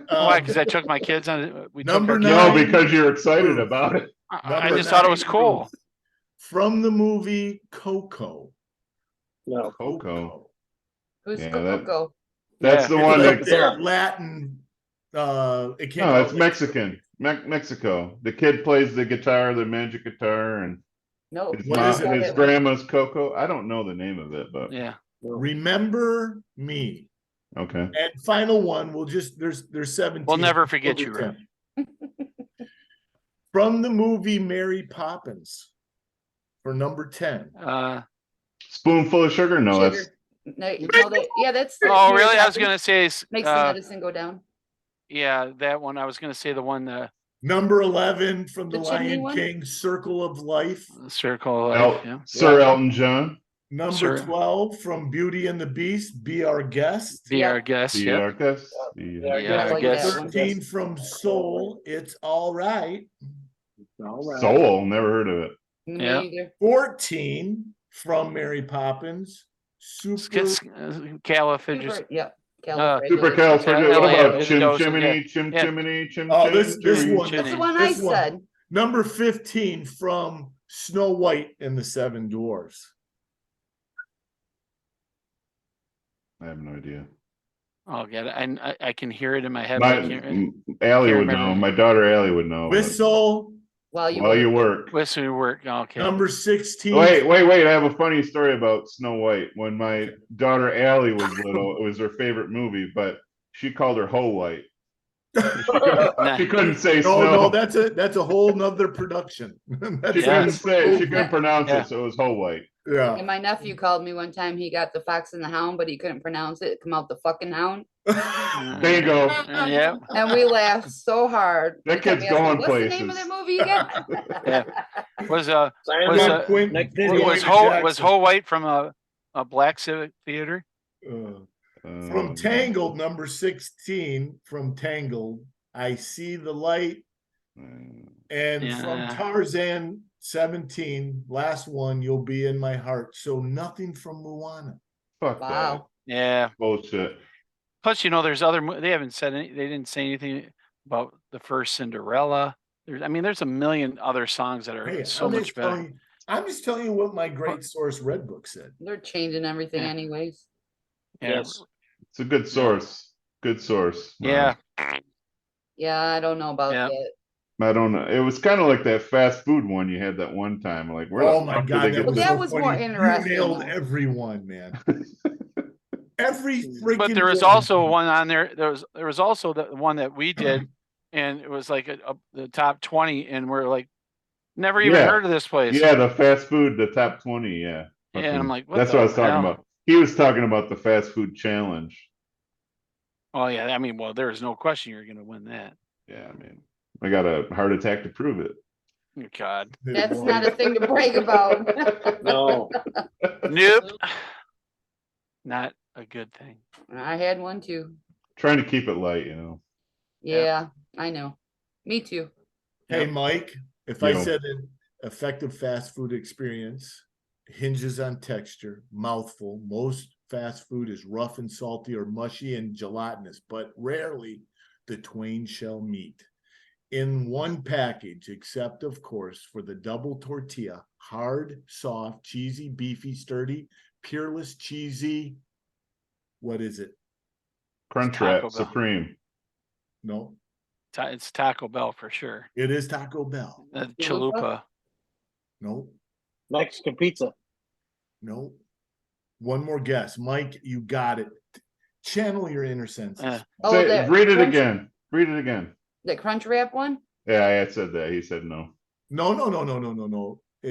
Why? Because I took my kids on it. We took Number our nine. No, because you're excited about it. I Number just thought it was 9, cool. From the movie Coco. No. Coco. Who's Yeah, Coco? That's Yeah. the It's one like that. their Latin. It came No, out it's like- Mexican. Mexico. The kid plays the guitar, the magic guitar, and No. his, What mom, is it? his grandma's Coco. I don't know the name of it, but Yeah. Remember Me. okay. And final one, we'll just there's 17. We'll never forget you, Over Rick. 10. From the movie Mary Poppins for number 10. Spoonful of sugar? No, Sugar. that's Yeah, that's. Oh, Mary really? I was Poppins. gonna say, Makes the medicine go down. yeah, that one. I was gonna say the one, Number 11 from The The chimney Lion one? King, Circle of Life. Circle of Life. Yeah. Sir Yeah. Elton John. Number Sir. 12 from Beauty and the Beast, Be Our Guest. Be Yeah. our guest. The Yeah. Arcus. Yeah, Yeah, I I like guess. that one. 13 from Soul, It's All Right. All right. Soul. Never heard of it. Me Yeah. either. 14 from Mary Poppins, Super. Califigis. Super, yep. Supercalifragilistic. What about chim Califragilistic, chimney, yeah. chim Yeah. chimney, chim Oh, chim, this chim, one. chim. That's the one I This one. said. Number 15 from Snow White and the Seven Dwarfs. I have no idea. Oh, God. I can hear it in my head. My but I can't- Allie can't would remember. know. My daughter Allie would know. but- Whistle, While you While were. you work. Whistle your work. Oh, okay. number 16. Wait. I have a funny story about Snow White. When my daughter Allie was little, it was her favorite movie, but she called her Ho White. Nah. She couldn't say No, snow. that's a whole nother production. That's She Yeah. couldn't say. She couldn't Yeah. pronounce Yeah. it, so it was Ho White. Yeah. And my nephew called me one time. He got the Fox and the Hound, but he couldn't pronounce it. Come out the fucking hound. Bingo. Yeah. And we laughed so hard. That He kept kid's me asking, going What's the name of places." that movie again? Yeah. Was Simon, Was, next Disney was movie. Ho White from a Black Civic Theater? From Tangled, number 16, from Tangled, I See the Light. And from Yeah. Tarzan 17, last one, You'll Be in My Heart. So nothing from Moana. Fuck Wow. Yeah. that bullshit. Plus, there's they haven't said any, they didn't say anything about the first Cinderella. There's a million other songs that are Hey, so I'm much just better. telling you, I'm just telling you what my great source Redbook said. They're changing everything Yeah. anyways. Yeah. Yes. It's a good source. Good source. Yeah. Yeah, I don't know about Yeah. that. I don't know. It was kind of like that fast food one you had that one time. Like, where Oh the my fuck did God, they that get was, this? That so was funny. more You interesting, nailed though. everyone, man. Every freaking. But there was one. also one on there. There was also the one that we did, and it was like the top 20, and we're like, never even Yeah. heard of this place. Yeah, the fast food, the top 20. Yeah. Yeah, and I'm like, what that's the what I was talking hell? about. He was talking about the fast food challenge. Oh yeah, well, there's no question you're gonna win that. Yeah, I mean, I got a heart attack to prove it. Oh, God, That's not a thing to brag about. No. nope, not a good thing. I had one too. Trying to keep it light, you know. Yeah, I know. Me too. Hey, Yep. Mike, if I Yo. said an effective fast food experience, hinges on texture, mouthful. Most fast food is rough and salty or mushy and gelatinous, but rarely the twain shall meet. In one package, except of course for the double tortilla, hard, soft, cheesy, beefy, sturdy, peerless, cheesy. What is it? Crunchwrap Taco Bell. Supreme. No, It's Taco Bell for sure. it is Taco Bell. Chalupa. No, Mexican pizza. no. One more guess. Mike, you got it. Channel your inner senses. Oh, Say, read it crunch- again. Read it again. The crunch wrap one? Yeah, I had said that. He said no. No.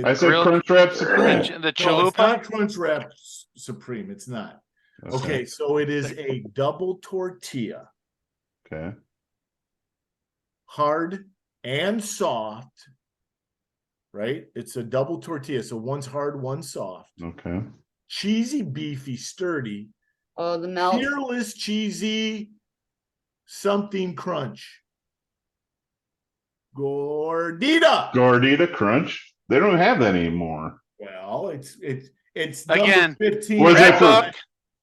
I said Grilled- Crunchwrap Supreme. The No, it's chalupa. not Crunchwrap Supreme. It's not. Okay, so it is a double tortilla, Okay. hard and soft. Right? It's a double tortilla. So one's hard, one's soft. Okay. Cheesy, beefy, sturdy, Oh, the melt. peerless, cheesy, something crunch. Gordita. Gordita Crunch. They don't have that anymore. Well, it's Again, number 15. Was that Redbook.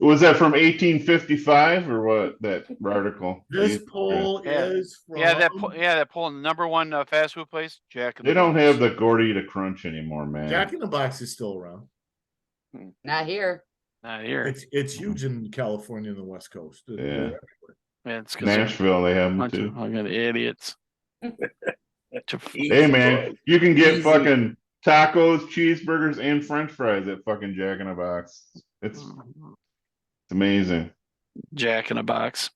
Was that from 1855 or what? That article. This poll Yeah. is from That pulling number one fast food place. Jack. in They the don't Box. have the Gordita Crunch anymore, man. Jack in the Box is still around. Not here. Not here. It's huge in California and the West Coast. They're Yeah. everywhere. Yeah, it's 'cause they're Nashville, they have a them bunch too. of fucking idiots. Hey man, you can get Easy. fucking tacos, cheeseburgers, and French fries at fucking Jack in the Box. It's amazing. Jack in a Box.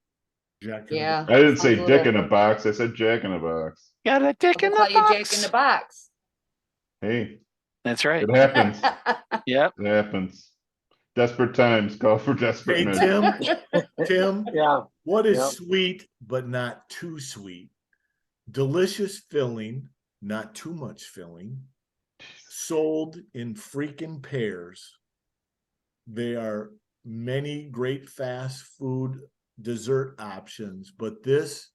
Jack in the Yeah. I didn't say sounds dick little- in a box. I said Jack in a box. Got a dick in I'll the call you box. Jack in the Box. Hey, That's right. it happens. Yep. It happens. Desperate times call for desperate Hey, men. Tim, Yeah. what is Yep. sweet but not too sweet? Delicious filling, not too much filling. Sold in freaking pairs. There are many great fast food dessert options, but this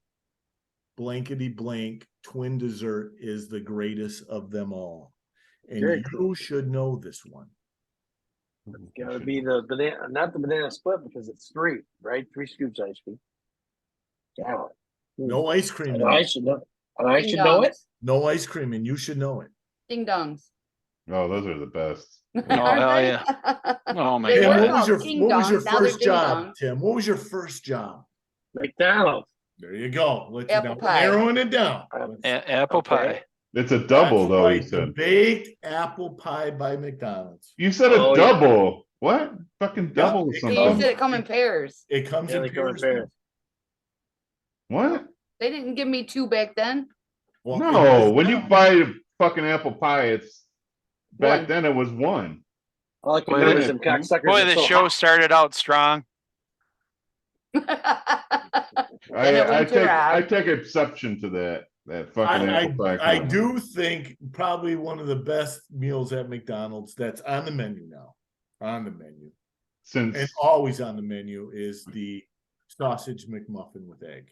blankety blank twin dessert is the greatest of them all. And Very you cool. should know this one. Gotta be the banana, not the banana split because it's three, right? 3 scoops ice cream. Yeah. No ice cream. And in I it. should know. And I Ding should know it. dongs. No ice cream, and you should know it. Ding dongs. Oh, those are the best. Oh, hell yeah. Oh my They Tim, were god. what was called your ding what was your dongs, now they're first ding job, dongs. Tim? What was your first job? McDonald's. There you go. Let's Apple now pie. narrowing it down. Apple Okay. pie. It's a double That's though, right, you the said. baked apple pie by McDonald's. You said a Oh, yeah. double. What? Fucking double it is See, you something. said it come in pairs. It comes Yeah, in they come in pairs. pairs. What? They didn't give me 2 back then. Well, No, it does when you now. buy a fucking apple pie, it's back One. then it was one. All I can Boy, do they- is them cocksuckers. Boy, are the so show hot. started out strong. And it I went to Rob. take exception to that fucking apple pie. I comment. do think probably one of the best meals at McDonald's that's on the menu now, on the menu, Since and always on the menu is the sausage McMuffin with egg.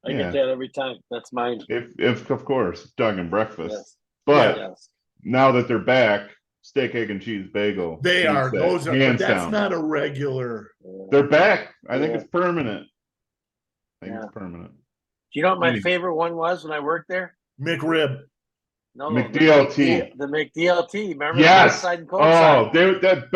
I Yeah. get that every time. That's mine. if of course dog and breakfast. Yes. But Yes. now that they're back, steak, egg, and cheese bagel. They beats are that, those are, but hands that's down. not a regular. They're back. I think Yeah. it's permanent. I think Yeah. it's permanent. Do you know what my Mm. favorite one was when I worked there? McRib. No, McDLT. The McDLT. Remember Yes. the side and cold Oh, side? they the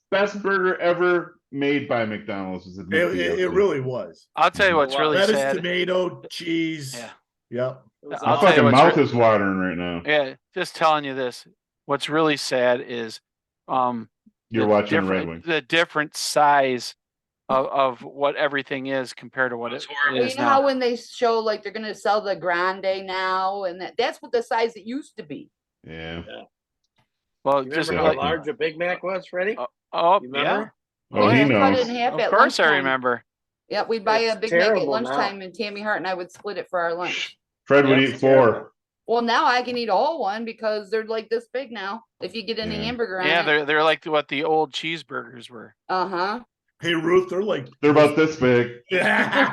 best burger ever made by McDonald's is the McDLT. It really was. I'll tell you what's Wow. really Lettuce, sad. tomato, cheese. Yeah. Yep. It was I'll My tell you fucking what's mouth is watering right now. Yeah, just telling you this. What's really sad is You're the watching the Red different- Wings. the different size of what everything is compared to what it Well, is you know how now. when they show like they're gonna sell the grande now, and that's what the size it used to be. Yeah. Well, You just remember how like large a Big Mac was, Freddie? oh You yeah, remember? Oh, he Yeah, cut it knows. in half of at course I lunchtime. remember. Yeah, we'd buy a It's Big Mac at terrible now. lunchtime, and Tammy Hart and I would split it for our lunch. Fred would That's eat 4. terrible. Well, now I can eat a whole one because they're like this big now. If you get any Yeah. hamburger on Yeah, it. they're like what the old cheeseburgers were. Uh Hey Ruth, they're like They're about this big. huh.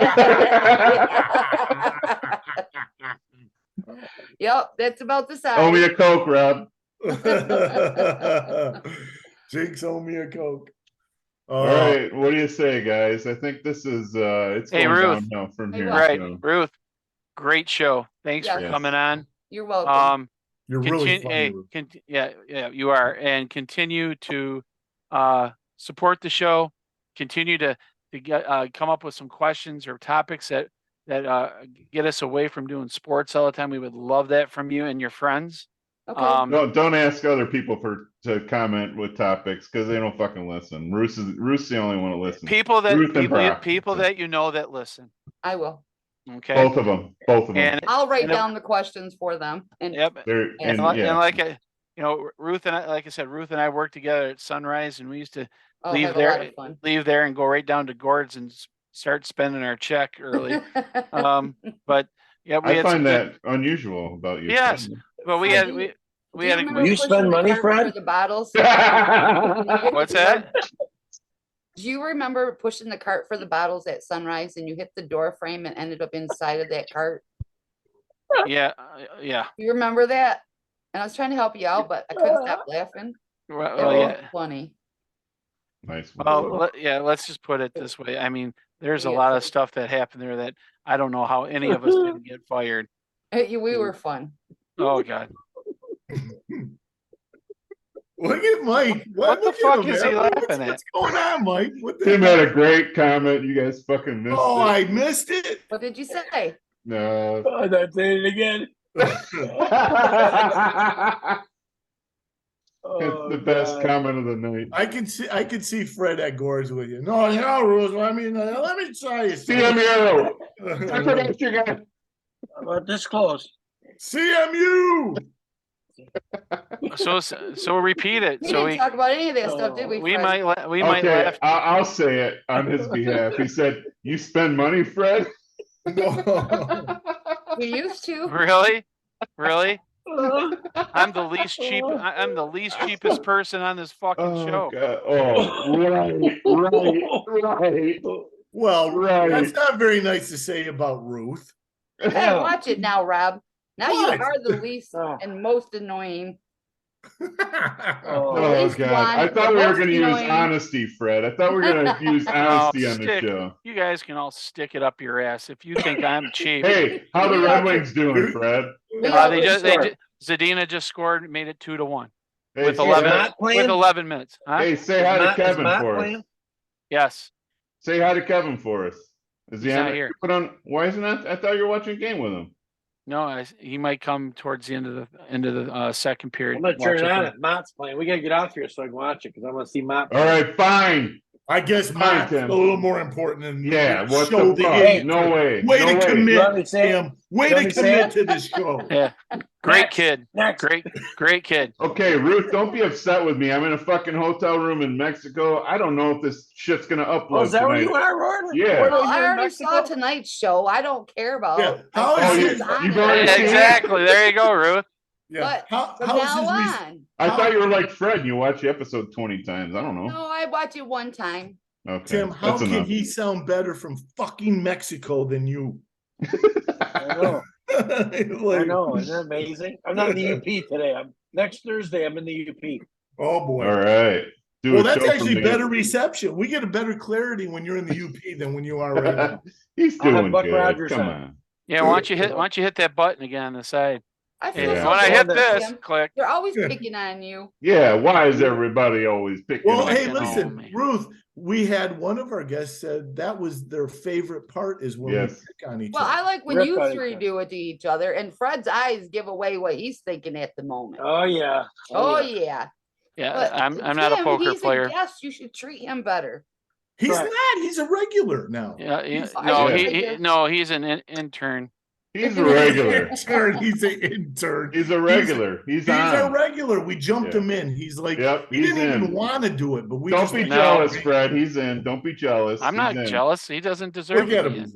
Yep, that's about the size. Owe me a Coke, Rob. Jinx owe me a Coke. All right, what do you say, guys? I think this is it's Hey, going Ruth. downhill from Hey, here. Ruth. Right, so. Ruth. Great show. Thanks for Yes. coming on. You're welcome. You're really funny. Ruth. Yeah, you are, and continue to support the show. Continue to get come up with some questions or topics that get us away from doing sports all the time. We would love that from you and your friends. Okay. Don't ask other people to comment with topics because they don't fucking listen. Ruth's the only one to listen. People Ruth and Brock. that you know that listen. I will. Okay. Both of them. And I'll write and- down the questions for them. And Yep. And And yeah, like Ruth and I, like I said, Ruth and I worked together at Sunrise, and we used to I'll leave have a lot of fun. and go right down to Gord's and start spending our check early. But yeah, we I had some find good- that unusual about you. Yes. But we Fred, had do we Do we had remember a You pushing spend the money, cart Fred? For the bottles. what's that? Do you remember pushing the cart for the bottles at Sunrise and you hit the door frame and ended up inside of that cart? Yeah, You remember that? And I was trying to help you out, but I couldn't stop laughing. well, It was yeah. funny. Nice. Well, let's just put it this way. I mean, there's a Yeah. lot of stuff that happened there that I don't know how any of us didn't get fired. We were fun. Oh God. Look at Mike. What the look at fuck him, is man. he laughing at? What's going on, Mike? What the Tim hell? had a great comment. You guys fucking missed Oh, it. I missed it. What did you say? No. Oh, that's it again. It's the best comment of the night. I can see Fred at Gord's with you. No, Ruth. I mean, let me try you. CMU. That's what you got. About this close. CMU. So repeat it. We So didn't talk about any of that stuff, did we? we Fred? might Okay, laugh. I'll say it on his behalf. He said, "You spend money, Fred." No. We used to. Really? I'm the least cheap. I'm the least cheapest person on this fucking Oh, show. God. Oh, right. Well, Right. that's not very nice to say about Ruth. Hey, watch it now, Rob. Now What? you are the least Oh. and most annoying. Oh least God! one, I thought the we were most going to use annoying. honesty, Fred. I thought we were going to use honesty on the stick. show. You guys can all stick it up your ass if you think I'm cheap. Hey, how the We Red got Wings doing, Fred? Zadina just scored, made it 2-1 Hey, with say 11 hi- Matt playing? with 11 minutes. Huh? Hey, say hi to Is Kevin Matt for us. playing? Yes. Say hi to Kevin for us. Is he He's on not it? here. Put on. Why isn't that? I thought you were watching a game with him. No, he might come towards the end of the second period. I'm gonna turn Watch it on play. if Mott's playing. We gotta get off here so I can watch it because I want to see Mott. All right, fine. I guess Fine, Matt's Tim. a little more important than Yeah. What show the fuck? idiot. No way. Way no to way. You commit, want me to say it? Tim. Way You want to me to say commit it? to this show. Yeah. Great Next. kid. Next. Great kid. Okay, Ruth, don't be upset with me. I'm in a fucking hotel room in Mexico. I don't know if this shit's gonna upload Oh, is that where tonight. you are, Roy? Yeah. Where Well, are you I in already Mexico? saw tonight's show. I don't care about. Yeah. How Oh, is you- his? you've already seen it? Exactly. There you go, Ruth. Yeah. But from how's now his? on. I thought you were like Fred and you watch the episode 20 times. I don't know. No, I watch it one time. Okay. Tim, how that's can enough. he sound better from fucking Mexico than you? I know. I Like, know. Isn't that amazing? I'm not in the UP today. Next Thursday. I'm in the UP. Oh boy. All right. Do Well, a that's show from actually the- better reception. We get a better clarity when you're in the UP than when you are right now. He's I'll have doing Buck good. Rogers Come on. on. Yeah, why don't you hit that button again on the side? I feel And Yeah. so when I bad hit for this, him. click. They're always Yeah. picking on you. Yeah, why is everybody always picking Well, on hey, me? listen, man. Ruth, we had one of our guests said that was their favorite part is when Yes. we pick on each Well, other. I like when Rip you on each three other. do it to each other, and Fred's eyes give away what he's thinking at the moment. Oh yeah. Oh yeah. Yeah, But I'm not a Tim, poker he's player. A guest. You should treat him better. He's Right. not. He's a regular now. Yeah, He's- no, Yeah. he's an intern. He's a regular. Intern. He's an intern. He's a regular. He's He's a on. regular. We jumped Yeah. him in. He's like, Yep, he he's didn't even in. want to do it, but we Don't just be like, No. jealous, Fred. He's in. Don't be jealous. I'm not He's in. jealous. He doesn't deserve Look at to be him.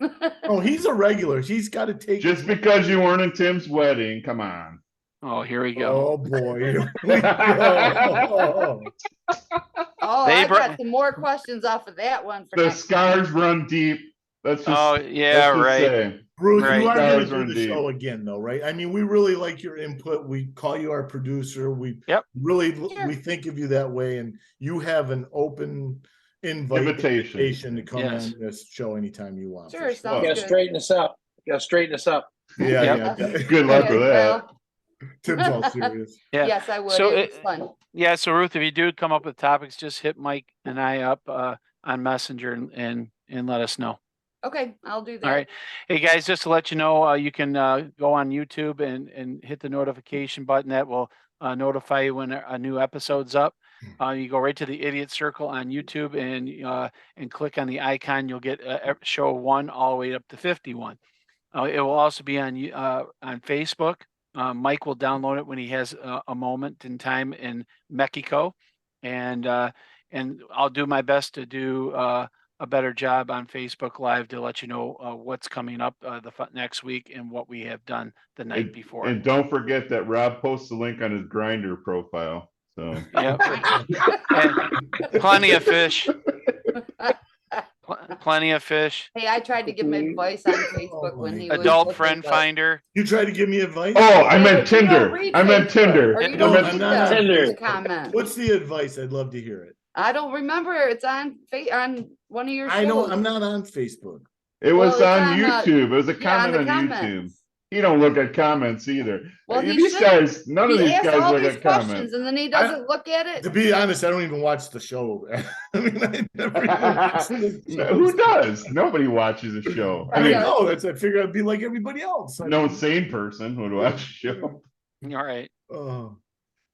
in. Oh, he's a regular. He's got to take. Just because you weren't in Tim's wedding, come on. Oh, here we go. Oh boy. Here we go. Oh, They I br- got some more questions off of that one for The next scars run deep. That's just. Oh, yeah, let's just right. say. Ruth, Right. you are going to Stars are do the indeed. show again, though, right? I mean, we really like your input. We call you our producer. We Yep. really Sure. we think of you that way, and you have an open Invitation. to come Yes. on this show anytime you want. for Sure, sure. sounds Gotta good. straighten us up. Gotta straighten us up. Yeah, Yep. yeah. Good luck with that. Well, Tim's all serious. Yeah. yes, I would. So It was fun. Yeah, so Ruth, if you do come up with topics, just hit Mike and I up on Messenger and let us know. Okay, I'll do that. All right. Hey guys, just to let you know, you can go on YouTube and hit the notification button that will notify you when a new episode's up. You go right to the idiot circle on YouTube and click on the icon. You'll get show 1 all the way up to 51. It will also be on Facebook. Mike will download it when he has a moment in time in Mexico, and I'll do my best to do a better job on Facebook Live to let you know what's coming up next week and what we have done the night before. And don't forget that Rob posts the link on his Grinder profile. So Yep. And plenty of fish. Plenty of fish. Hey, I tried to give him advice on Facebook when he was Adult looking, friend but- finder. You tried to give me advice? oh, I Yeah, meant but you don't Tinder. read I meant Facebook, Tinder. Or you No, don't I'm read not on Tinder. the comments. What's the advice? I'd love to hear it. I don't remember. It's on on one of your shows. I know I'm not on Facebook. It was Well, it's on on, YouTube. It was a yeah, on comment the on YouTube. comments. He don't look at comments either. Well, he These should. guys, none of He these asks guys all look these at questions comments. and then he doesn't look at it. To be honest, I don't even watch the show. I mean, I never even watched the show. Who does? Nobody watches a show. I I mean, Yeah. know. That's I figured I'd be like everybody else. no sane person would watch a show. All right. Oh,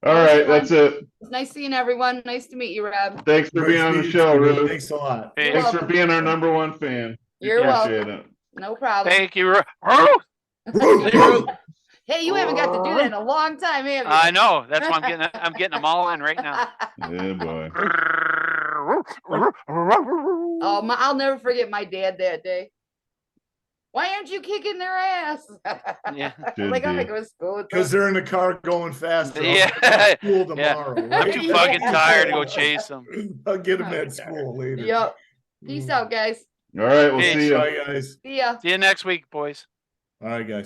All right, that's it. It's nice seeing everyone. Nice to meet you, Rob. Thanks for being nice on to the meet show, you, Ruth. Ruth. Thanks a lot. Hey, You're Thanks for welcome. being our #1 fan. You're Appreciate welcome. it. No problem. Thank you. Ruth. Hey, you haven't got to do that in a long time, have you? I know. That's why I'm getting them all in right now. Yeah, boy. Oh, I'll never forget my dad that day. Why aren't you kicking their ass? Yeah. Should Like I'm be. gonna go to school with Because them. they're in the car going faster. Yeah. I'll school Yeah. tomorrow. I'm right? too fucking tired to go chase them. I'll get them at school later. Yep. Peace out, guys. All right, we'll Peace. see you. Bye, guys. See ya. See you next week, boys. All right, guys.